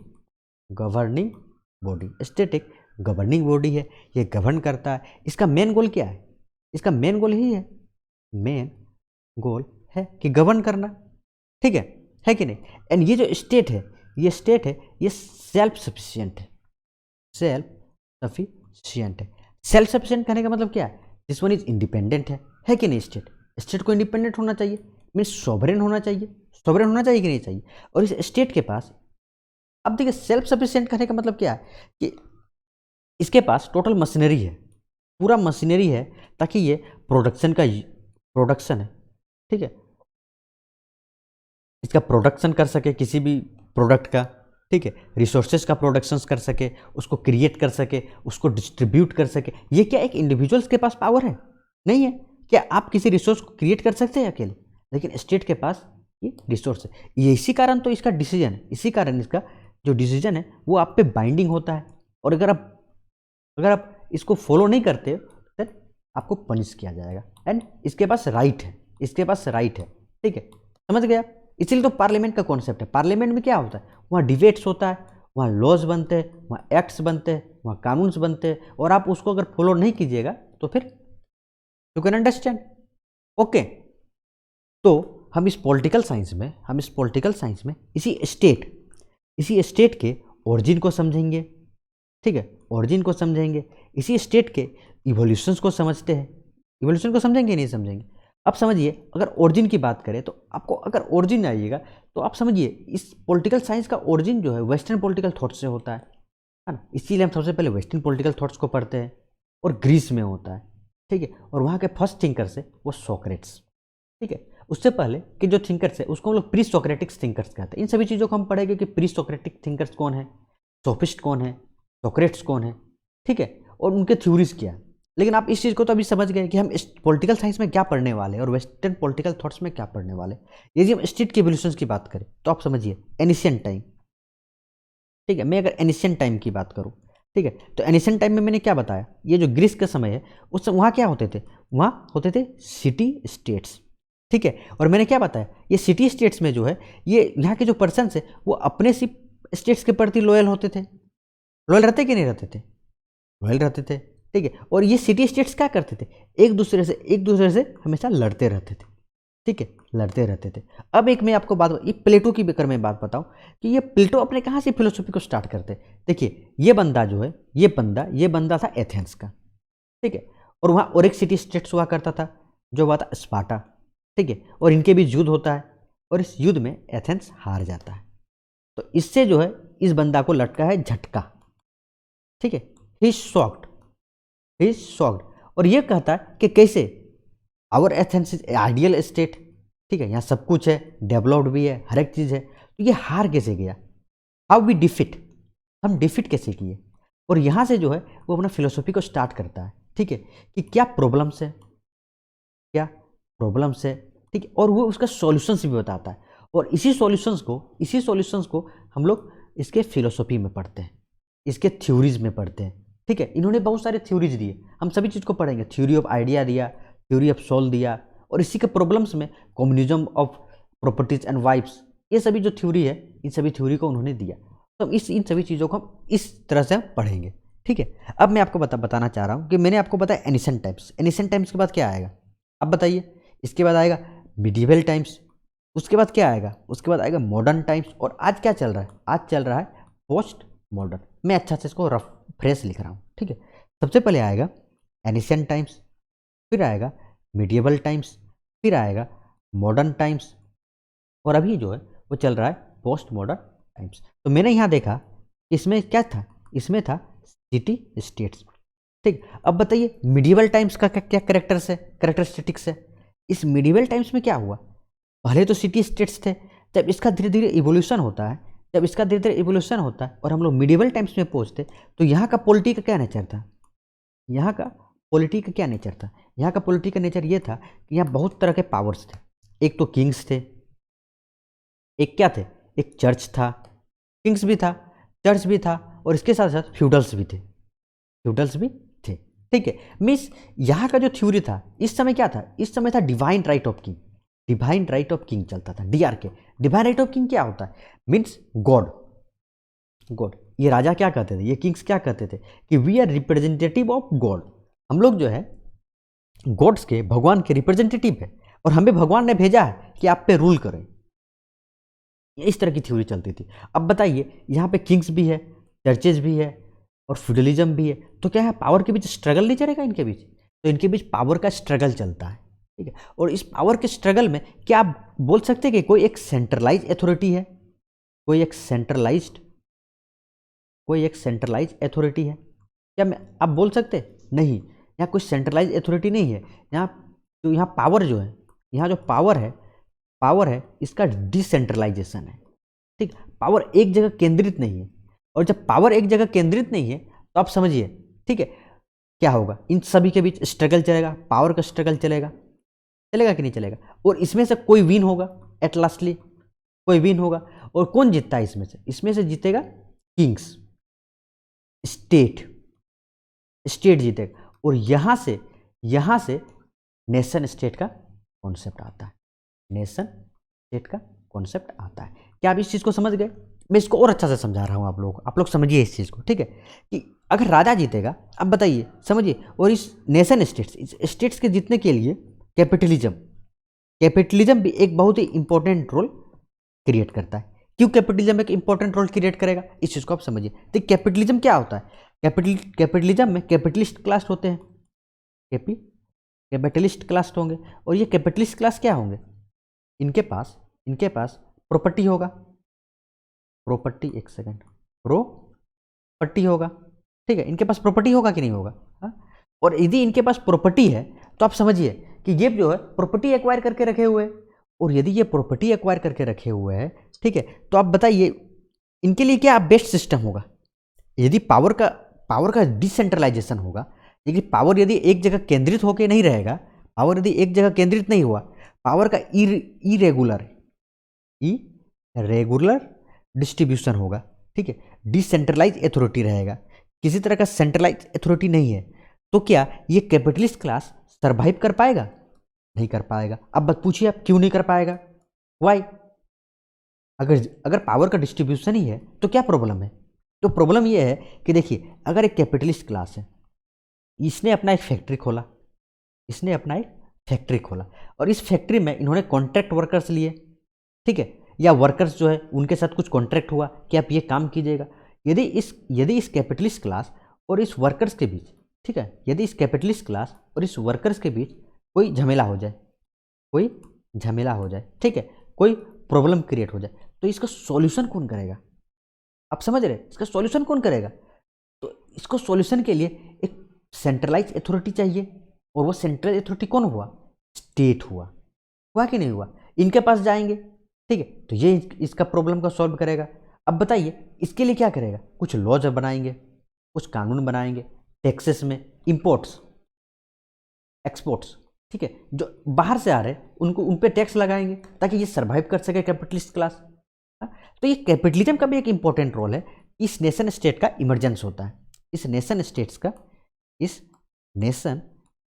body. State एक गवर्निंग बॉडी है, ये गवर्न करता है। इसका मेन गोल क्या है, इसका मेन गोल ही है, मेन गोल है कि गवर्न करना, ठीक है कि नहीं। एंड ये जो स्टेट है ये सेल्फ सफिशिएंट है। सेल्फ सफिशिएंट कहने का मतलब क्या है, दिस वन इज इंडिपेंडेंट है कि नहीं। स्टेट को इंडिपेंडेंट होना चाहिए, मीन्स सॉवरेन होना चाहिए कि नहीं चाहिए। और इस स्टेट के पास, अब देखिए सेल्फ सफिशिएंट कहने का मतलब क्या है कि इसके पास टोटल मशीनरी है, पूरा मशीनरी है, ताकि ये प्रोडक्शन है, ठीक है, इसका प्रोडक्शन कर सके किसी भी प्रोडक्ट का, ठीक है, रिसोर्सेज का प्रोडक्शन कर सके, उसको क्रिएट कर सके, उसको डिस्ट्रीब्यूट कर सके। ये क्या एक इंडिविजुअल्स के पास पावर है, नहीं है। क्या आप किसी रिसोर्स को क्रिएट कर सकते हैं अकेले, लेकिन स्टेट के पास ये रिसोर्स है। ये इसी कारण तो इसका डिसीजन है, इसी कारण इसका जो डिसीजन है वो आप पे बाइंडिंग होता है। और अगर आप इसको फॉलो नहीं करते तो आपको पनिश किया जाएगा। एंड इसके पास राइट है, ठीक है, समझ गए आप। इसीलिए तो पार्लियामेंट का कॉन्सेप्ट है। पार्लियामेंट में क्या होता है, वहाँ डिबेट्स होता है, वहाँ लॉज बनते हैं, वहाँ एक्ट्स बनते हैं, वहाँ कानून्स बनते हैं, और आप उसको अगर फॉलो नहीं कीजिएगा तो फिर यू कैन अंडरस्टैंड, ओके। तो हम इस पॉलिटिकल साइंस में इसी स्टेट के ओरिजिन को समझेंगे, ठीक है, ओरिजिन को समझेंगे, इसी स्टेट के इवोल्यूशंस को समझते हैं। इवोल्यूशन को समझेंगे नहीं समझेंगे। अब समझिए, अगर ओरिजिन की बात करें तो आपको अगर ओरिजिन आइएगा तो आप समझिए इस पॉलिटिकल साइंस का ओरिजिन जो है वेस्टर्न पॉलिटिकल थॉट से होता है ना। इसीलिए हम सबसे पहले वेस्टर्न पॉलिटिकल थॉट्स को पढ़ते हैं और ग्रीस में होता है, ठीक है। और वहाँ के फर्स्ट थिंकर्स है वो सोक्रेट्स, ठीक है। उससे पहले कि जो थिंकर्स है उसको हम लोग प्री सोक्रेटिक्स थिंकर्स कहते हैं। इन सभी चीज़ों को हम पढ़ेंगे कि प्री सोक्रेटिक थिंकर्स कौन है, सोफिस्ट कौन है, सोक्रेट्स कौन है, ठीक है, और उनके थ्योरीज क्या है। लेकिन आप इस चीज़ को तो अभी समझ गए कि हम इस पॉलिटिकल साइंस में क्या पढ़ने वाले हैं और वेस्टर्न पॉलिटिकल थॉट्स में क्या पढ़ने वाले। यदि हम स्टेट के इवोल्यूशन की बात करें तो आप समझिए एनिशियंट टाइम, ठीक है। मैं अगर एनिशियंट टाइम की बात करूँ, ठीक है, तो एनिशियंट टाइम में मैंने क्या बताया, ये जो ग्रीस का समय है उस समय वहाँ क्या होते थे, वहाँ होते थे सिटी स्टेट्स, ठीक है। और मैंने क्या बताया, ये सिटी स्टेट्स में जो है ये यहाँ के जो पर्सन्स है वो अपने स्टेट्स के प्रति लॉयल होते थे। लॉयल रहते कि नहीं रहते थे, लॉयल रहते थे, ठीक है। और ये सिटी स्टेट्स क्या करते थे, एक दूसरे से हमेशा लड़ते रहते थे, ठीक है, लड़ते रहते थे। अब एक मैं आपको बात, ये प्लेटो की बेकर मैं बात बताऊं कि ये प्लेटो अपने कहाँ से फिलोसफी को स्टार्ट करते। देखिए ये बंदा जो है, ये बंदा था एथेंस का, ठीक है। और वहाँ और एक सिटी स्टेट्स हुआ करता था जो हुआ था स्पार्टा, ठीक है। और इनके बीच युद्ध होता है और इस युद्ध में एथेंस हार जाता है। तो इससे जो है इस बंदा को लटका है झटका, ठीक है। ही इज शॉक्ड और ये कहता है कि कैसे our Athens is ideal state, ठीक है, यहाँ सब कुछ है, डेवलप्ड भी है, हर एक चीज़ है, तो ये हार कैसे गया, हाउ वी डिफिट, हम डिफिट कैसे किए। और यहाँ से जो है वो अपना फिलोसफी को स्टार्ट करता है, ठीक है, कि क्या प्रॉब्लम्स है, क्या प्रॉब्लम्स है, ठीक है। और वो उसका सॉल्यूशंस भी बताता है और इसी सॉल्यूशंस को हम लोग इसके फिलोसफी में पढ़ते हैं, इसके थ्योरीज में पढ़ते हैं, ठीक है। इन्होंने बहुत सारे थ्योरीज दिए, हम सभी चीज़ को पढ़ेंगे। थ्योरी ऑफ आइडिया दिया, थ्योरी ऑफ सोल दिया, और इसी के प्रॉब्लम्स में communism of properties and vibes, ये सभी जो थ्योरी है इन सभी थ्योरी को उन्होंने दिया। तो इन सभी चीज़ों को हम इस तरह से पढ़ेंगे, ठीक है। अब मैं आपको बताना चाह रहा हूँ कि मैंने आपको बताया एनिशिएंट टाइम्स, एनिशिएंट टाइम्स के बाद क्या आएगा, अब बताइए। इसके बाद आएगा मिडिवल टाइम्स, उसके बाद क्या आएगा, उसके बाद आएगा मॉडर्न टाइम्स, और आज क्या चल रहा है, आज चल रहा है पोस्ट मॉडर्न। मैं अच्छा से इसको रफ फ्रेश लिख रहा हूँ, ठीक है। सबसे पहले आएगा एनिशिएंट टाइम्स, फिर आएगा मिडिवल टाइम्स, फिर आएगा मॉडर्न टाइम्स, और अभी जो है वो चल रहा है पोस्ट मॉडर्न टाइम्स। तो मैंने यहाँ देखा इसमें क्या था, इसमें था सिटी स्टेट्स, ठीक। अब बताइए मिडिवल टाइम्स का क्या कैरेक्टरिस्टिक्स है। इस मिडिवल टाइम्स में क्या हुआ, पहले तो सिटी स्टेट्स थे, जब इसका धीरे धीरे इवोल्यूशन होता है, और हम लोग मिडिवल टाइम्स में पहुंचते, तो यहाँ का पॉलिटी का क्या नेचर था, यहाँ का पॉलिटी का नेचर ये था कि यहाँ बहुत तरह के पावर्स थे। एक तो किंग्स थे, एक क्या थे, एक चर्च था, किंग्स भी था, चर्च भी था, और इसके साथ साथ फ्यूडल्स भी थे, ठीक है। मीन्स यहाँ का जो थ्योरी था इस समय क्या था, इस समय था डिवाइन राइट ऑफ किंग चलता था, DRK। Divine right of king क्या होता है, मीन्स गॉड। ये राजा क्या कहते थे, ये किंग्स क्या कहते थे कि we are representative of God, हम लोग जो है गॉड्स के, भगवान के रिप्रेजेंटेटिव है, और हमें भगवान ने भेजा है कि आप पे रूल करें। इस तरह की थ्योरी चलती थी। अब बताइए यहाँ पे किंग्स भी है, चर्चेज भी है, और फ्यूडलिज्म भी है, तो क्या है पावर के बीच स्ट्रगल नहीं चलेगा इनके बीच, तो इनके बीच पावर का स्ट्रगल चलता है, ठीक है। और इस पावर के स्ट्रगल में क्या आप बोल सकते हैं कि कोई एक सेंट्रलाइज अथॉरिटी है, कोई एक सेंट्रलाइज अथॉरिटी है, क्या मैं आप बोल सकते, नहीं, यहाँ कोई सेंट्रलाइज अथॉरिटी नहीं है। यहाँ पावर जो है, यहाँ जो पावर है इसका डिसेंट्रलाइजेशन है, ठीक। पावर एक जगह केंद्रित नहीं है, और जब पावर एक जगह केंद्रित नहीं है तो आप समझिए, ठीक है, क्या होगा, इन सभी के बीच स्ट्रगल चलेगा, पावर का स्ट्रगल चलेगा कि नहीं चलेगा, और इसमें से कोई विन होगा, एट लास्टली कोई विन होगा। और कौन जीतता है इसमें से जीतेगा किंग्स, स्टेट जीतेगा, और यहाँ से नेशन स्टेट का कॉन्सेप्ट आता है, क्या आप इस चीज़ को समझ गए। मैं इसको और अच्छा से समझा रहा हूँ आप लोग समझिए इस चीज़ को, ठीक है, कि अगर राजा जीतेगा, अब बताइए समझिए, और इस नेशन स्टेट्स के जीतने के लिए कैपिटलिज्म, कैपिटलिज्म भी एक बहुत ही इंपॉर्टेंट रोल क्रिएट करता है। क्यों कैपिटलिज्म एक इंपॉर्टेंट रोल क्रिएट करेगा, इस चीज़ को आप समझिए। तो कैपिटलिज्म क्या होता है? कैपिटलिज्म में कैपिटलिस्ट क्लास होते हैं, कैपिटलिस्ट क्लास होंगे। और ये कैपिटलिस्ट क्लास क्या होंगे? इनके पास प्रॉपर्टी होगा, प्रॉपर्टी, एक सेकेंड, प्रॉपर्टी होगा, ठीक है। इनके पास प्रॉपर्टी होगा कि नहीं होगा? हाँ। और यदि इनके पास प्रॉपर्टी है तो आप समझिए कि ये जो है प्रॉपर्टी एक्वायर करके रखे हुए हैं। और यदि ये प्रॉपर्टी एक्वायर करके रखे हुए हैं, ठीक है, तो आप बताइए इनके लिए क्या बेस्ट सिस्टम होगा? यदि पावर का डिसेंट्रलाइजेशन होगा, यदि पावर यदि एक जगह केंद्रित होकर नहीं रहेगा, पावर यदि एक जगह केंद्रित नहीं हुआ, पावर का इरेगुलर डिस्ट्रीब्यूशन होगा, ठीक है, डिसेंट्रलाइज अथॉरिटी रहेगा, किसी तरह का सेंट्रलाइज अथॉरिटी नहीं है, तो क्या ये कैपिटलिस्ट क्लास सरवाइव कर पाएगा? नहीं कर पाएगा। अब बस पूछिए आप क्यों नहीं कर पाएगा? वाई? अगर पावर का डिस्ट्रीब्यूशन ही है तो क्या प्रॉब्लम है? तो प्रॉब्लम ये है कि देखिए, अगर एक कैपिटलिस्ट क्लास है, इसने अपना एक फैक्ट्री खोला, और इस फैक्ट्री में इन्होंने कॉन्ट्रैक्ट वर्कर्स लिए, ठीक है, या वर्कर्स जो है उनके साथ कुछ कॉन्ट्रैक्ट हुआ कि आप ये काम कीजिएगा। यदि इस कैपिटलिस्ट क्लास और इस वर्कर्स के बीच, ठीक है, यदि इस कैपिटलिस्ट क्लास और इस वर्कर्स के बीच कोई झमेला हो जाए, ठीक है, कोई प्रॉब्लम क्रिएट हो जाए, तो इसका सॉल्यूशन कौन करेगा? आप समझ रहे हैं? इसका सॉल्यूशन कौन करेगा? तो इसको सॉल्यूशन के लिए एक सेंट्रलाइज अथॉरिटी चाहिए, और वो सेंट्रल अथॉरिटी कौन हुआ? स्टेट हुआ कि नहीं हुआ? इनके पास जाएंगे, ठीक है, तो ये इसका प्रॉब्लम का सॉल्व करेगा। अब बताइए इसके लिए क्या करेगा? कुछ लॉज बनाएंगे, कुछ कानून बनाएंगे, टैक्सेस में, इंपोर्ट्स एक्सपोर्ट्स, ठीक है, जो बाहर से आ रहे हैं उनको उन पे टैक्स लगाएंगे ताकि ये सर्वाइव कर सके कैपिटलिस्ट क्लास। तो ये कैपिटलिज्म का भी एक इंपॉर्टेंट रोल है। इस नेशन स्टेट का इमरजेंस होता है, इस नेशन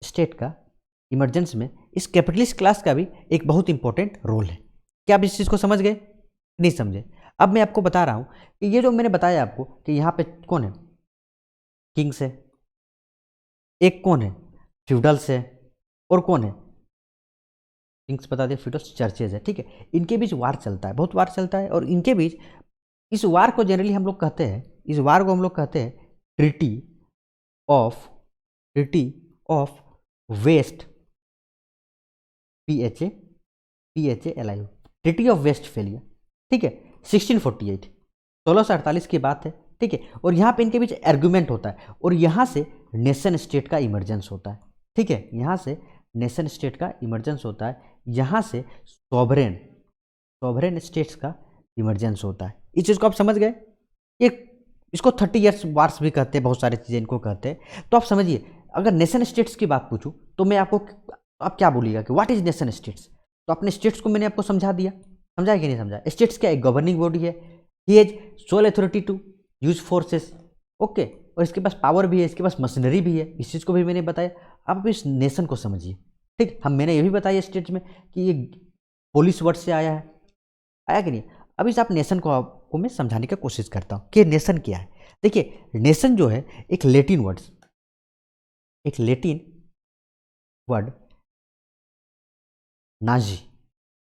स्टेट का इमरजेंस में इस कैपिटलिस्ट क्लास का भी एक बहुत इंपॉर्टेंट रोल है। क्या आप इस चीज़ को समझ गए? नहीं समझे? अब मैं आपको बता रहा हूँ कि ये जो मैंने बताया आपको कि यहाँ पे कौन है? किंग्स है, एक कौन है? फ्यूडल्स है, और कौन है? किंग्स बता दिया, फ्यूडल्स चर्चेज है, ठीक है। इनके बीच वार चलता है, बहुत वार चलता है, और इनके बीच इस वार को जनरली हम लोग कहते हैं, treaty of west, PHALIU, treaty of Westphalia, ठीक है, 1648, 1648 की बात है, ठीक है। और यहाँ पे इनके बीच आर्गुमेंट होता है, और यहाँ से नेशन स्टेट का इमरजेंस होता है, ठीक है, यहाँ से नेशन स्टेट का इमरजेंस होता है, यहाँ से सॉवरेन स्टेट्स का इमरजेंस होता है। इस चीज़ को आप समझ गए? ये इसको 30 ईयर्स वार्स भी कहते हैं, बहुत सारी चीज़ें इनको कहते हैं। तो आप समझिए, अगर नेशन स्टेट्स की बात पूछूं तो मैं आपको, आप क्या बोलिएगा कि व्हाट इज नेशन स्टेट्स? तो अपने स्टेट्स को मैंने आपको समझा दिया, समझा कि नहीं समझा? स्टेट्स क्या, एक गवर्निंग बॉडी है, he has sole authority to use forces, okay, और इसके पास पावर भी है, इसके पास मशीनरी भी है, इस चीज़ को भी मैंने बताया। अब इस नेशन को समझिए, ठीक। मैंने ये भी बताया स्टेट्स में कि ये पोलिस वर्ड से आया कि नहीं? अब इस आप नेशन को आपको मैं समझाने की कोशिश करता हूँ कि नेशन क्या है। देखिए, नेशन जो है एक लैटिन वर्ड नाजी,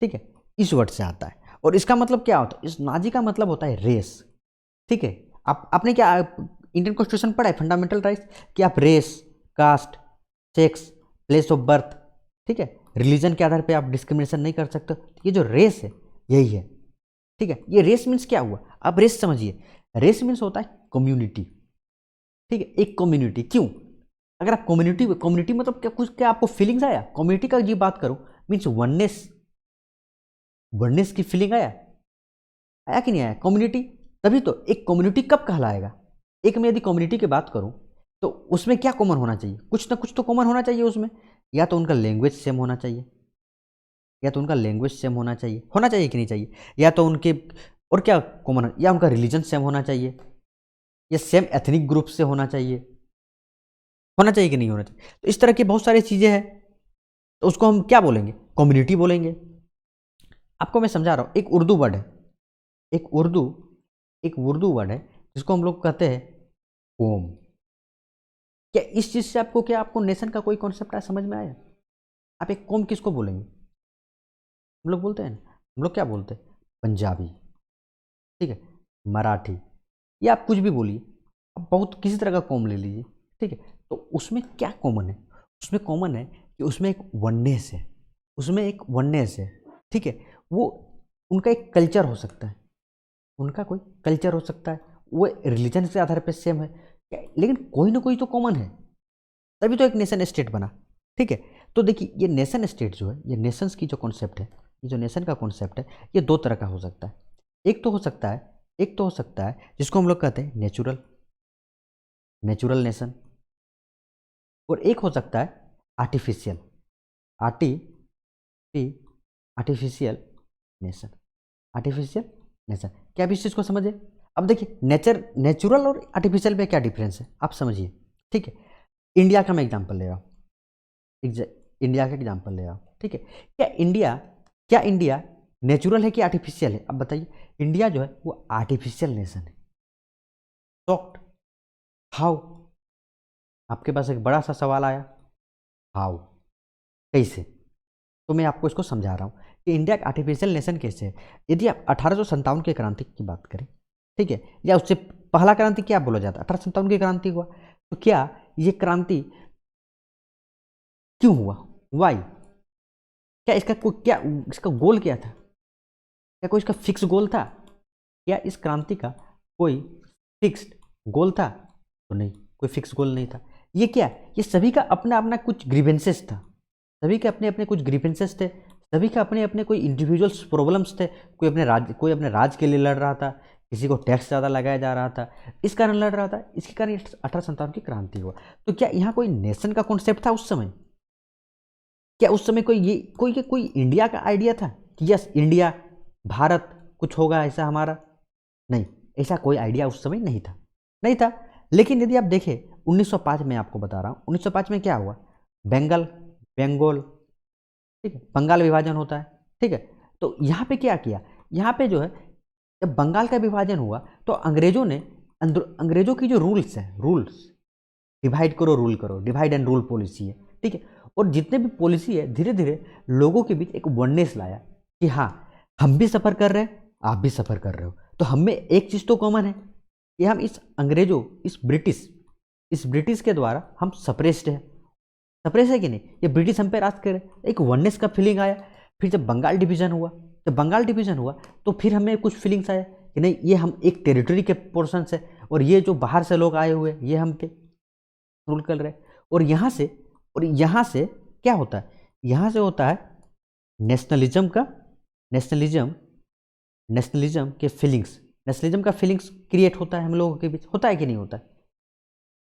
ठीक है, इस वर्ड से आता है, और इसका मतलब क्या होता है? इस नाजी का मतलब होता है रेस, ठीक है। आपने क्या इंडियन कॉन्स्टिट्यूशन पढ़ा है, फंडामेंटल राइट्स, कि आप race, caste, sex, place of birth, ठीक है, रिलीजन के आधार पे आप डिस्क्रिमिनेशन नहीं कर सकते। ये जो रेस है यही है, ठीक है। ये रेस मीन्स क्या हुआ? आप रेस समझिए, रेस मीन्स होता है कम्युनिटी, ठीक है, एक कम्युनिटी। क्यों? अगर आप कम्युनिटी मतलब क्या आपको फीलिंग्स आया? कम्युनिटी का जी बात करो मीन्स वननेस की फीलिंग आया कि नहीं आया? कम्युनिटी, तभी तो एक कम्युनिटी कब कहलाएगा? एक में यदि कम्युनिटी की बात करूं तो उसमें क्या कॉमन होना चाहिए? कुछ ना कुछ तो कॉमन होना चाहिए उसमें, या तो उनका लैंग्वेज सेम होना चाहिए, होना चाहिए कि नहीं चाहिए? या तो उनके, और क्या कॉमन, या उनका रिलीजन सेम होना चाहिए, या सेम एथनिक ग्रुप से होना चाहिए कि नहीं होना चाहिए? तो इस तरह की बहुत सारी चीज़ें हैं, तो उसको हम क्या बोलेंगे? कम्युनिटी बोलेंगे। आपको मैं समझा रहा हूँ, एक उर्दू वर्ड है, एक उर्दू वर्ड है जिसको हम लोग कहते हैं कौम। क्या इस चीज़ से आपको नेशन का कोई कॉन्सेप्ट समझ में आया? आप एक कौम किसको बोलेंगे? हम लोग बोलते हैं ना, हम लोग क्या बोलते हैं, पंजाबी, ठीक है, मराठी, या आप कुछ भी बोलिए, आप बहुत किसी तरह का कॉम ले लीजिए, ठीक है। तो उसमें क्या कॉमन है, उसमें कॉमन है कि उसमें एक वननेस है, उसमें एक वननेस है, ठीक है। वो उनका एक कल्चर हो सकता है, उनका कोई कल्चर हो सकता है, वो रिलीजन के आधार पर सेम है, लेकिन कोई ना कोई तो कॉमन है, तभी तो एक नेशन स्टेट बना, ठीक है। तो देखिए ये नेशन स्टेट जो है, ये नेशंस की जो कॉन्सेप्ट है, ये जो नेशन का कॉन्सेप्ट है, ये दो तरह का हो सकता है। एक तो हो सकता है, एक तो हो सकता है जिसको हम लोग कहते हैं नेचुरल, नेचुरल नेशन, और एक हो सकता है artificial, arti artificial nation, artificial nation. क्या आप इस चीज़ को समझे? अब देखिए नेचुरल और आर्टिफिशियल में क्या डिफरेंस है आप समझिए, ठीक है। इंडिया का मैं एग्जांपल ले रहा हूँ, इंडिया का एग्जांपल ले रहा हूँ, ठीक है। क्या इंडिया नेचुरल है कि आर्टिफिशियल है? अब बताइए। इंडिया जो है वो आर्टिफिशियल नेशन है। Soft, how? आपके पास एक बड़ा सा सवाल आया, हाउ, कैसे? तो मैं आपको इसको समझा रहा हूँ कि इंडिया का आर्टिफिशियल नेशन कैसे है। यदि आप 1857 की क्रांति की बात करें, ठीक है, या उससे पहला क्रांति क्या बोला जाता है, 1857 की क्रांति हुआ, तो क्या ये क्रांति क्यों हुआ, वाई? क्या इसका कोई, क्या इसका गोल क्या था? क्या कोई इसका फिक्स गोल था? क्या इस क्रांति का कोई फिक्स्ड गोल था? तो नहीं, कोई फिक्स गोल नहीं था। ये क्या, ये सभी का अपना अपना कुछ ग्रीवेंसेस था, सभी के अपने अपने कुछ ग्रीवेंसेस थे, सभी का अपने अपने कोई इंडिविजुअल्स प्रॉब्लम्स थे। कोई अपने राज्य के लिए लड़ रहा था, किसी को टैक्स ज़्यादा लगाया जा रहा था, इस कारण लड़ रहा था, इसके कारण 1857 की क्रांति हुआ। तो क्या यहाँ कोई नेशन का कॉन्सेप्ट था उस समय? क्या उस समय कोई इंडिया का आइडिया था कि यस इंडिया, भारत कुछ होगा ऐसा हमारा? नहीं, ऐसा कोई आइडिया उस समय नहीं था, नहीं था। लेकिन यदि आप देखें 1905 में, आपको बता रहा हूँ 1905 में क्या हुआ, बंगाल, ठीक है, बंगाल विभाजन होता है, ठीक है। तो यहाँ पे क्या किया, यहाँ पे जो है जब बंगाल का विभाजन हुआ तो अंग्रेजों की जो रूल्स, डिवाइड करो रूल करो, डिवाइड एंड रूल पॉलिसी है, ठीक है। और जितने भी पॉलिसी है धीरे धीरे लोगों के बीच एक वननेस लाया कि हाँ, हम भी सफ़र कर रहे हैं, आप भी सफ़र कर रहे हो, तो हम में एक चीज़ तो कॉमन है कि हम इस ब्रिटिश के द्वारा हम सप्रेस्ड है कि नहीं, ये ब्रिटिश हम पे राज करे, एक वननेस का फीलिंग आया। फिर जब बंगाल डिवीजन हुआ तो फिर हमें कुछ फीलिंग्स आया कि नहीं, ये हम एक टेरिटरी के पोर्शन से, और ये जो बाहर से लोग आए हुए ये हम पे रूल कर रहे। और यहाँ से क्या होता है, यहाँ से होता है नेशनलिज्म का, नेशनलिज्म नेशनलिज्म के फीलिंग्स, नेशनलिज्म का फीलिंग्स क्रिएट होता है हम लोगों के बीच, होता है कि नहीं होता है?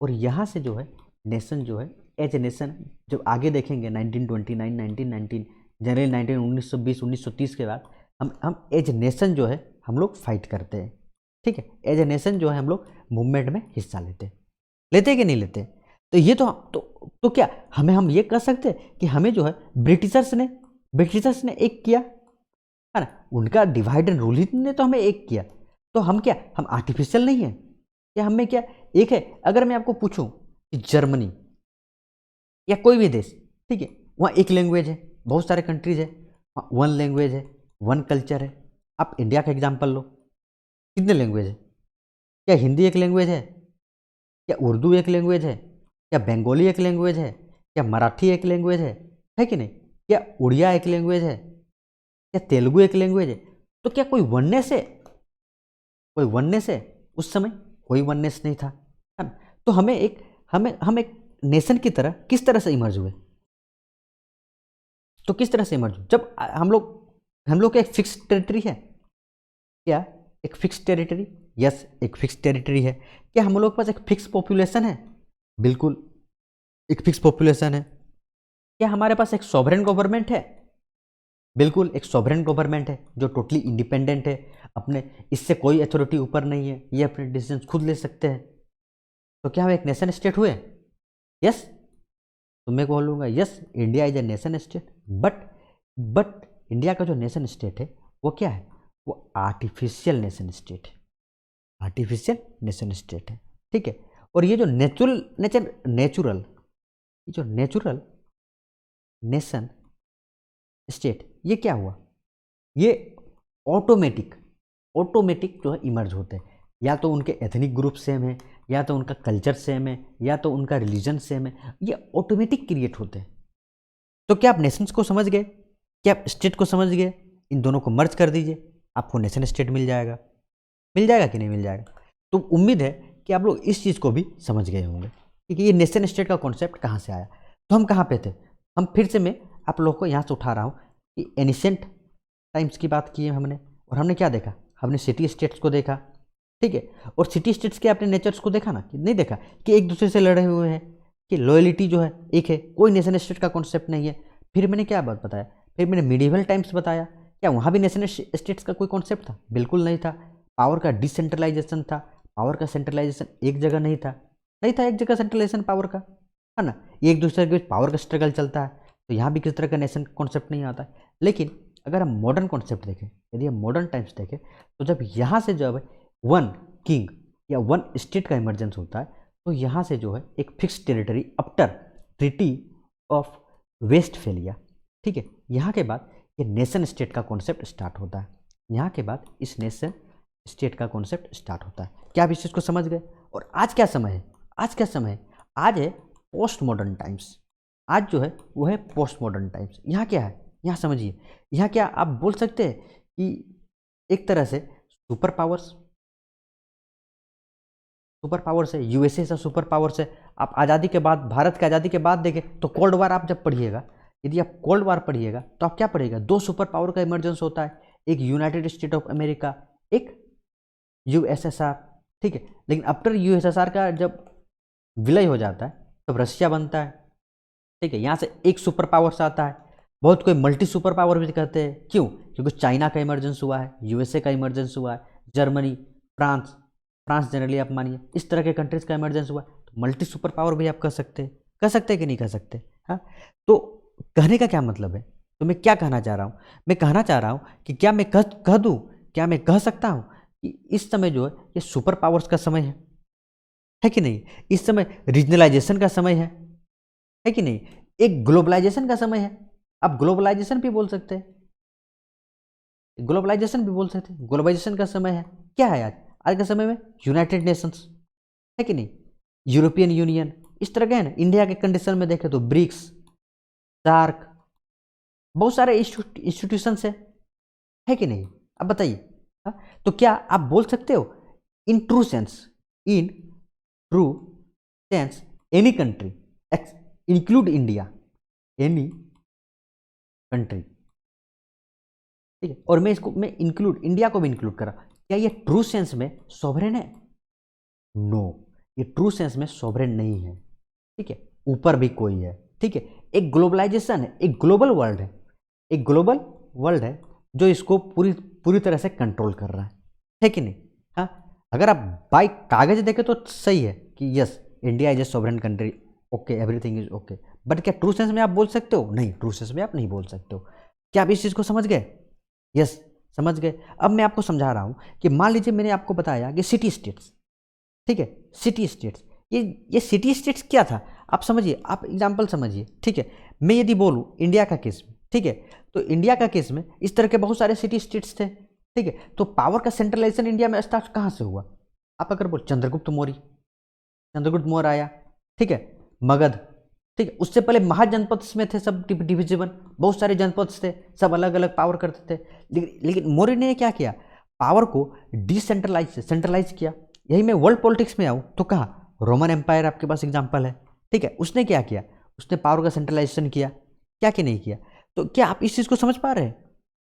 और यहाँ से जो है नेशन जो है एज ए नेशन, जब आगे देखेंगे 1929, 1919, जनरल 1920, 1930 के बाद हम एज ए नेशन जो है हम लोग फाइट करते हैं, ठीक है। एज ए नेशन जो है हम लोग मूवमेंट में हिस्सा लेते कि नहीं लेते? तो ये तो क्या हम ये कह सकते हैं कि हमें जो है ब्रिटिशर्स ने एक किया है ना, उनका डिवाइड एंड रूल ही ने तो हमें एक किया। तो हम आर्टिफिशियल नहीं है क्या, हमें क्या एक है? अगर मैं आपको पूछूं कि जर्मनी या कोई भी देश, ठीक है, वहाँ एक लैंग्वेज है, बहुत सारे कंट्रीज है, वहाँ वन लैंग्वेज है, वन कल्चर है। आप इंडिया का एग्जाम्पल लो, कितने लैंग्वेज है? क्या हिंदी एक लैंग्वेज है? क्या उर्दू एक लैंग्वेज है? क्या बंगाली एक लैंग्वेज है? क्या मराठी एक लैंग्वेज है कि नहीं? क्या उड़िया एक लैंग्वेज है? क्या तेलुगु एक लैंग्वेज है? तो क्या कोई वननेस है? उस समय कोई वननेस नहीं था, है ना। तो हम एक नेशन की तरह किस तरह से इमर्ज हुए? तो किस तरह से इमर्ज हुए जब हम लोग का एक फिक्स टेरिटरी है? क्या एक फिक्स टेरिटरी? यस, एक फिक्स टेरिटरी है। क्या हम लोग के पास एक फिक्स पॉपुलेशन है? बिल्कुल, एक फिक्स पॉपुलेशन है। क्या हमारे पास एक सॉवरेन गवर्नमेंट है? बिल्कुल, एक सॉवरेन गवर्नमेंट है जो टोटली इंडिपेंडेंट है, अपने इससे कोई अथॉरिटी ऊपर नहीं है, ये अपने डिसीजन खुद ले सकते हैं। तो क्या हम एक नेशन स्टेट हुए? यस। तो मैं बोलूँगा yes, India is a nation state, but India का जो नेशन स्टेट है वो क्या है? वो आर्टिफिशियल नेशन स्टेट है, आर्टिफिशियल नेशन स्टेट है, ठीक है। और ये जो नेचुरल नेशन स्टेट, ये क्या हुआ? ये ऑटोमेटिक जो है इमर्ज होते हैं, या तो उनके एथनिक ग्रुप सेम है, या तो उनका कल्चर सेम है, या तो उनका रिलीजन सेम है, ये ऑटोमेटिक क्रिएट होते हैं। तो क्या आप नेशंस को समझ गए? क्या आप स्टेट को समझ गए? इन दोनों को मर्ज कर दीजिए, आपको नेशन स्टेट मिल जाएगा। मिल जाएगा कि नहीं मिल जाएगा? तो उम्मीद है कि आप लोग इस चीज़ को भी समझ गए होंगे कि ये नेशन स्टेट का कॉन्सेप्ट कहाँ से आया। तो हम कहाँ पे थे? हम फिर से मैं आप लोग को यहाँ से उठा रहा हूँ कि एनिसेंट टाइम्स की बात की है हमने, और हमने क्या देखा? हमने सिटी स्टेट्स को देखा, ठीक है। और सिटी स्टेट्स के अपने नेचर्स को देखा ना, कि नहीं देखा कि एक दूसरे से लड़े हुए हैं, कि लॉयलिटी जो है एक है, कोई नेशन स्टेट का कॉन्सेप्ट नहीं है। फिर मैंने क्या बात बताया? फिर मैंने मिडिवल टाइम्स बताया, क्या वहाँ भी नेशन स्टेट्स का कोई कॉन्सेप्ट था? बिल्कुल नहीं था। पावर का डिसेंट्रलाइजेशन था, पावर का सेंट्रलाइजेशन एक जगह नहीं था, नहीं था एक जगह सेंट्रलाइजेशन पावर का, है ना। एक दूसरे के बीच पावर का स्ट्रगल चलता है, तो यहाँ भी किस तरह का नेशन कॉन्सेप्ट नहीं आता है। लेकिन अगर हम मॉडर्न कॉन्सेप्ट देखें, यदि हम मॉडर्न टाइम्स देखें, तो जब यहाँ से जब वन किंग या वन स्टेट का इमरजेंस होता है, तो यहाँ से जो है एक fix territory after treaty of Westphalia, ठीक है, यहाँ के बाद ये नेशन स्टेट का कॉन्सेप्ट स्टार्ट होता है। यहाँ के बाद इस नेशन स्टेट का कॉन्सेप्ट स्टार्ट होता है। क्या आप इस चीज़ को समझ गए? और आज क्या समय है? आज क्या समय है? आज है पोस्ट मॉडर्न टाइम्स। आज जो है वो है पोस्ट मॉडर्न टाइम्स। यहाँ क्या है? यहाँ समझिए, यहाँ क्या आप बोल सकते हैं कि एक तरह से सुपर पावर्स है, यूएसए से सुपर पावर्स है। आप आज़ादी के बाद, भारत की आज़ादी के बाद देखें तो कोल्ड वार आप जब पढ़िएगा, यदि आप कोल्ड वार पढ़िएगा तो आप क्या पढ़िएगा? दो सुपर पावर का इमरजेंस होता है, एक यूनाइटेड स्टेट ऑफ अमेरिका, एक यूएसएसआर, ठीक है। लेकिन आफ्टर यूएसएसआर का जब विलय हो जाता है तब रशिया बनता है, ठीक है। यहाँ से एक सुपर पावर से आता है, बहुत कोई मल्टी सुपर पावर भी कहते हैं। क्यों? क्योंकि चाइना का इमरजेंस हुआ है, यूएसए का इमरजेंस हुआ है, जर्मनी, फ्रांस जनरली आप मानिए इस तरह के कंट्रीज का इमरजेंस हुआ, तो मल्टी सुपर पावर भी आप कह सकते हैं कि नहीं कह सकते? हाँ, तो कहने का क्या मतलब है? तो मैं क्या कहना चाह रहा हूँ? मैं कहना चाह रहा हूँ कि क्या मैं कह दूँ, क्या मैं कह सकता हूँ कि इस समय जो है ये सुपर पावर्स का समय है कि नहीं? इस समय रीजनलाइजेशन का समय है कि नहीं? एक ग्लोबलाइजेशन का समय है। आप ग्लोबलाइजेशन भी बोल सकते हैं, ग्लोबलाइजेशन का समय है। क्या है आज के समय में? यूनाइटेड नेशंस, है कि नहीं? यूरोपियन यूनियन, इस तरह के है ना। इंडिया के कंडीशन में देखें तो ब्रिक्स, सार्क, बहुत सारे इंस्टीट्यूशंस है कि नहीं? अब बताइए, तो क्या आप बोल सकते हो in true sense any country include India, any country, ठीक है। और मैं इंडिया को भी इंक्लूड कर रहा, क्या ये ट्रू सेंस में सॉवरेन है? नो, ये ट्रू सेंस में सॉवरेन नहीं है, ठीक है। ऊपर भी कोई है, ठीक है। एक ग्लोबलाइजेशन है, एक ग्लोबल वर्ल्ड है जो इसको पूरी तरह से कंट्रोल कर रहा है कि नहीं? हाँ, अगर आप बाय कागज देखें तो सही है कि yes, India is a sovereign country, okay, everything is okay. But क्या ट्रू सेंस में आप बोल सकते हो? नहीं, ट्रू सेंस में आप नहीं बोल सकते हो। क्या आप इस चीज़ को समझ गए? यस, समझ गए। अब मैं आपको समझा रहा हूँ कि मान लीजिए मैंने आपको बताया कि सिटी स्टेट्स, ठीक है, सिटी स्टेट्स, ये सिटी स्टेट्स क्या था? आप समझिए, आप एग्जाम्पल समझिए, ठीक है। मैं यदि बोलूँ इंडिया का केस में, ठीक है, तो इंडिया का केस में इस तरह के बहुत सारे सिटी स्टेट्स थे, ठीक है। तो पावर का सेंट्रलाइजेशन इंडिया में स्टार्ट कहाँ से हुआ? आप अगर बोल चंद्रगुप्त मौर्य आया, ठीक है, मगध, ठीक है। उससे पहले महाजनपद में थे सब डिविजन, बहुत सारे जनपद थे, सब अलग अलग पावर करते थे। लेकिन मौर्य ने क्या किया? पावर को सेंट्रलाइज किया। यही मैं वर्ल्ड पॉलिटिक्स में आऊँ तो कहा, रोमन एम्पायर आपके पास एग्जाम्पल है, ठीक है। उसने क्या किया? उसने पावर का सेंट्रलाइजेशन किया, क्या कि नहीं किया? तो क्या आप इस चीज़ को समझ पा रहे हैं?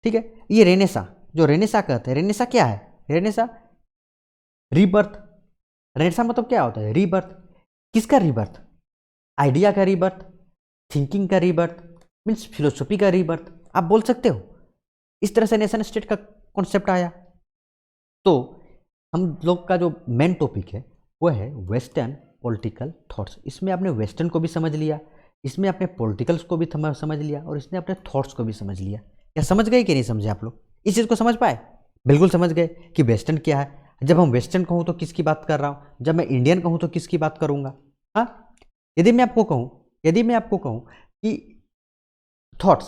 ठीक है। ये रेनेसा, जो रेनेसा कहते हैं, रेनेसा क्या है? Renaissance rebirth. रेनेसा मतलब क्या होता है? रीबर्थ। किसका रीबर्थ? आइडिया का रीबर्थ, थिंकिंग का रीबर्थ, मीन्स फिलोसफी का रीबर्थ, आप बोल सकते हो। इस तरह से नेशन स्टेट का कॉन्सेप्ट आया। तो हम लोग का जो मेन टॉपिक है वो है वेस्टर्न पॉलिटिकल थॉट्स। इसमें आपने वेस्टर्न को भी समझ लिया, इसमें आपने पॉलिटिकल्स को भी समझ लिया, और इसने अपने थॉट्स को भी समझ लिया। क्या समझ गए कि नहीं समझे आप लोग? इस चीज़ को समझ पाए? बिल्कुल समझ गए कि वेस्टर्न क्या है। जब हम वेस्टर्न कहूँ तो किसकी बात कर रहा हूँ, जब मैं इंडियन कहूँ तो किसकी बात करूँगा? हाँ, यदि मैं आपको कहूँ कि थॉट्स,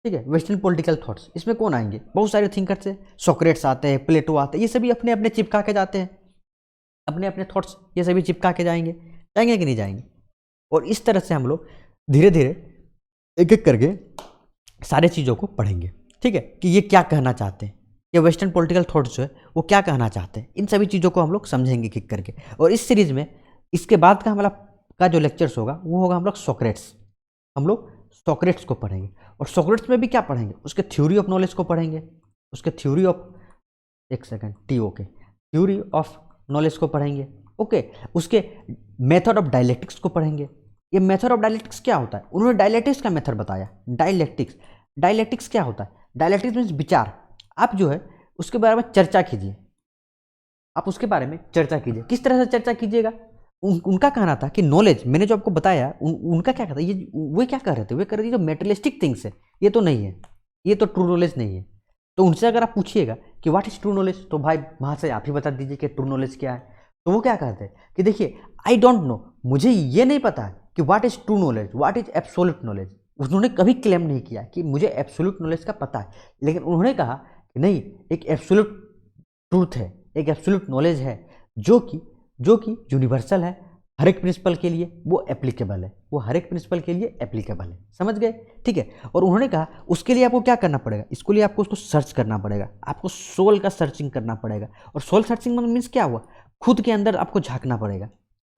ठीक है। वेस्टर्न पॉलिटिकल थॉट्स, इसमें कौन आएंगे? बहुत सारे थिंकर्स हैं, सोक्रेट्स आते हैं, प्लेटो आते हैं, ये सभी अपने अपने चिपका के जाते हैं, अपने अपने थॉट्स ये सभी चिपका के जाएंगे, जाएंगे कि नहीं जाएंगे? और इस तरह से हम लोग धीरे धीरे एक एक करके सारे चीज़ों को पढ़ेंगे, ठीक है, कि ये क्या कहना चाहते हैं, ये वेस्टर्न पॉलिटिकल थॉट्स जो है वो क्या कहना चाहते हैं, इन सभी चीज़ों को हम लोग समझेंगे एक एक करके। और इस सीरीज में इसके बाद का हमारा का जो लेक्चर्स होगा वो होगा हम लोग सोक्रेट्स, हम लोग सोक्रेट्स को पढ़ेंगे। और सोक्रेट्स में भी क्या पढ़ेंगे? उसके थ्योरी ऑफ नॉलेज को पढ़ेंगे, उसके theory of theory of knowledge को पढ़ेंगे, ओके। उसके मेथड ऑफ डायलेक्टिक्स को पढ़ेंगे। ये मेथड ऑफ डायलेक्टिक्स क्या होता है? उन्होंने डायलेक्टिक्स का मेथड बताया। डायलेक्टिक्स क्या होता है? डायलेक्टिक्स मीन्स विचार। आप जो है उसके बारे में चर्चा कीजिए, आप उसके बारे में चर्चा कीजिए। किस तरह से चर्चा कीजिएगा? उनका कहना था कि नॉलेज, मैंने जो आपको बताया, उनका क्या कहता है, ये वे क्या कर रहे थे? वे कर रहे थे जो मेटेरियलिस्टिक थिंग्स है ये तो नहीं है, ये तो ट्रू नॉलेज नहीं है। तो उनसे अगर आप पूछिएगा कि व्हाट इज ट्रू नॉलेज, तो भाई वहाँ से आप ही बता दीजिए कि ट्रू नॉलेज क्या है। तो वो क्या कहते हैं कि देखिए, आई डोंट नो, मुझे ये नहीं पता कि what is true knowledge, what is absolute knowledge. उन्होंने कभी क्लेम नहीं किया कि मुझे एब्सोल्यूट नॉलेज का पता है, लेकिन उन्होंने कहा कि नहीं, एक एब्सोल्यूट ट्रूथ है, एक एब्सोल्यूट नॉलेज है जो कि यूनिवर्सल है, हर एक प्रिंसिपल के लिए वो एप्लीकेबल है, वो हर एक प्रिंसिपल के लिए एप्लीकेबल है। समझ गए? ठीक है। और उन्होंने कहा उसके लिए आपको क्या करना पड़ेगा? इसके लिए आपको उसको सर्च करना पड़ेगा, आपको सोल का सर्चिंग करना पड़ेगा। और सोल सर्चिंग मीन्स क्या हुआ? खुद के अंदर आपको झांकना पड़ेगा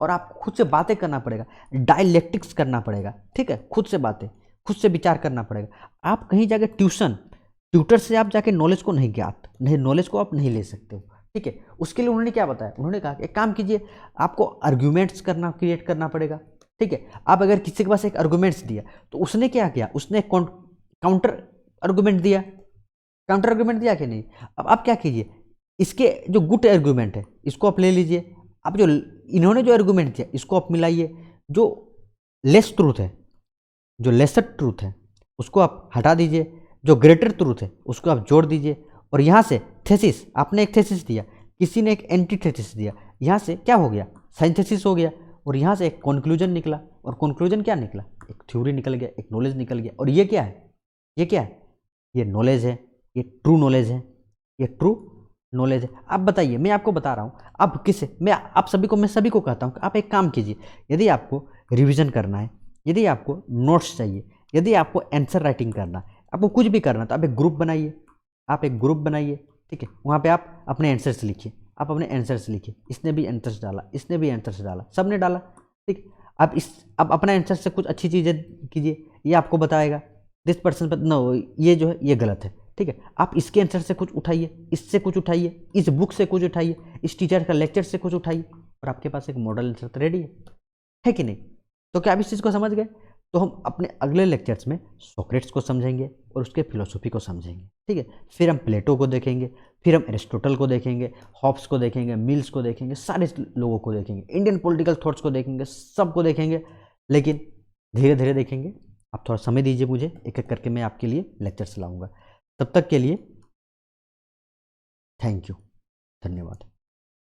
और आप खुद से बातें करना पड़ेगा, डायलेक्टिक्स करना पड़ेगा, ठीक है। खुद से बातें, खुद से विचार करना पड़ेगा। आप कहीं जाके ट्यूटर से आप जाके नॉलेज को नहीं नॉलेज को आप नहीं ले सकते हो, ठीक है। उसके लिए उन्होंने क्या बताया? उन्होंने कहा एक काम कीजिए, आपको आर्ग्यूमेंट्स क्रिएट करना पड़ेगा, ठीक है। आप अगर किसी के पास एक आर्ग्यूमेंट्स दिया तो उसने क्या किया? उसने काउंटर आर्ग्यूमेंट दिया, कि नहीं? अब आप क्या कीजिए, इसके जो गुड आर्ग्यूमेंट है इसको आप ले लीजिए, आप जो इन्होंने जो आर्ग्यूमेंट दिया इसको आप मिलाइए, जो लेस ट्रूथ है, जो लेसर ट्रूथ है उसको आप हटा दीजिए, जो ग्रेटर ट्रूथ है उसको आप जोड़ दीजिए। और यहाँ से थेसिस, आपने एक थेसिस दिया, किसी ने एक एंटी थेसिस दिया, यहाँ से क्या हो गया? सिंथेसिस हो गया। और यहाँ से एक कंक्लूजन निकला, और कंक्लूजन क्या निकला? एक थ्योरी निकल गया, एक नॉलेज निकल गया। और ये क्या है? ये नॉलेज है, ये ट्रू नॉलेज है, ये ट्रू नॉलेज है। आप बताइए, मैं आपको बता रहा हूँ, अब किसे मैं सभी को कहता हूँ कि आप एक काम कीजिए, यदि आपको रिविजन करना है, यदि आपको नोट्स चाहिए, यदि आपको आंसर राइटिंग करना है, आपको कुछ भी करना है, तो आप एक ग्रुप बनाइए, ठीक है। वहाँ पे आप अपने आंसर्स लिखिए, इसने भी आंसर्स डाला, इसने भी आंसर्स डाला, सबने डाला, ठीक। आप अपना आंसर से कुछ अच्छी चीज़ें कीजिए, ये आपको बताएगा दिस पर्सन पर नो, ये जो है ये गलत है, ठीक है। आप इसके आंसर से कुछ उठाइए, इससे कुछ उठाइए, इस बुक से कुछ उठाइए, इस टीचर का लेक्चर से कुछ उठाइए, और आपके पास एक मॉडल आंसर तो रेडी है कि नहीं? तो क्या आप इस चीज़ को समझ गए? तो हम अपने अगले लेक्चर्स में सोक्रेट्स को समझेंगे और उसके फिलोसफी को समझेंगे, ठीक है। फिर हम प्लेटो को देखेंगे, फिर हम एरिस्टोटल को देखेंगे, हॉब्स को देखेंगे, मिल्स को देखेंगे, सारे लोगों को देखेंगे, इंडियन पॉलिटिकल थॉट्स को देखेंगे, सबको देखेंगे, लेकिन धीरे धीरे देखेंगे। आप थोड़ा समय दीजिए मुझे, एक एक करके मैं आपके लिए लेक्चर्स लाऊंगा। तब तक के लिए थैंक यू, धन्यवाद।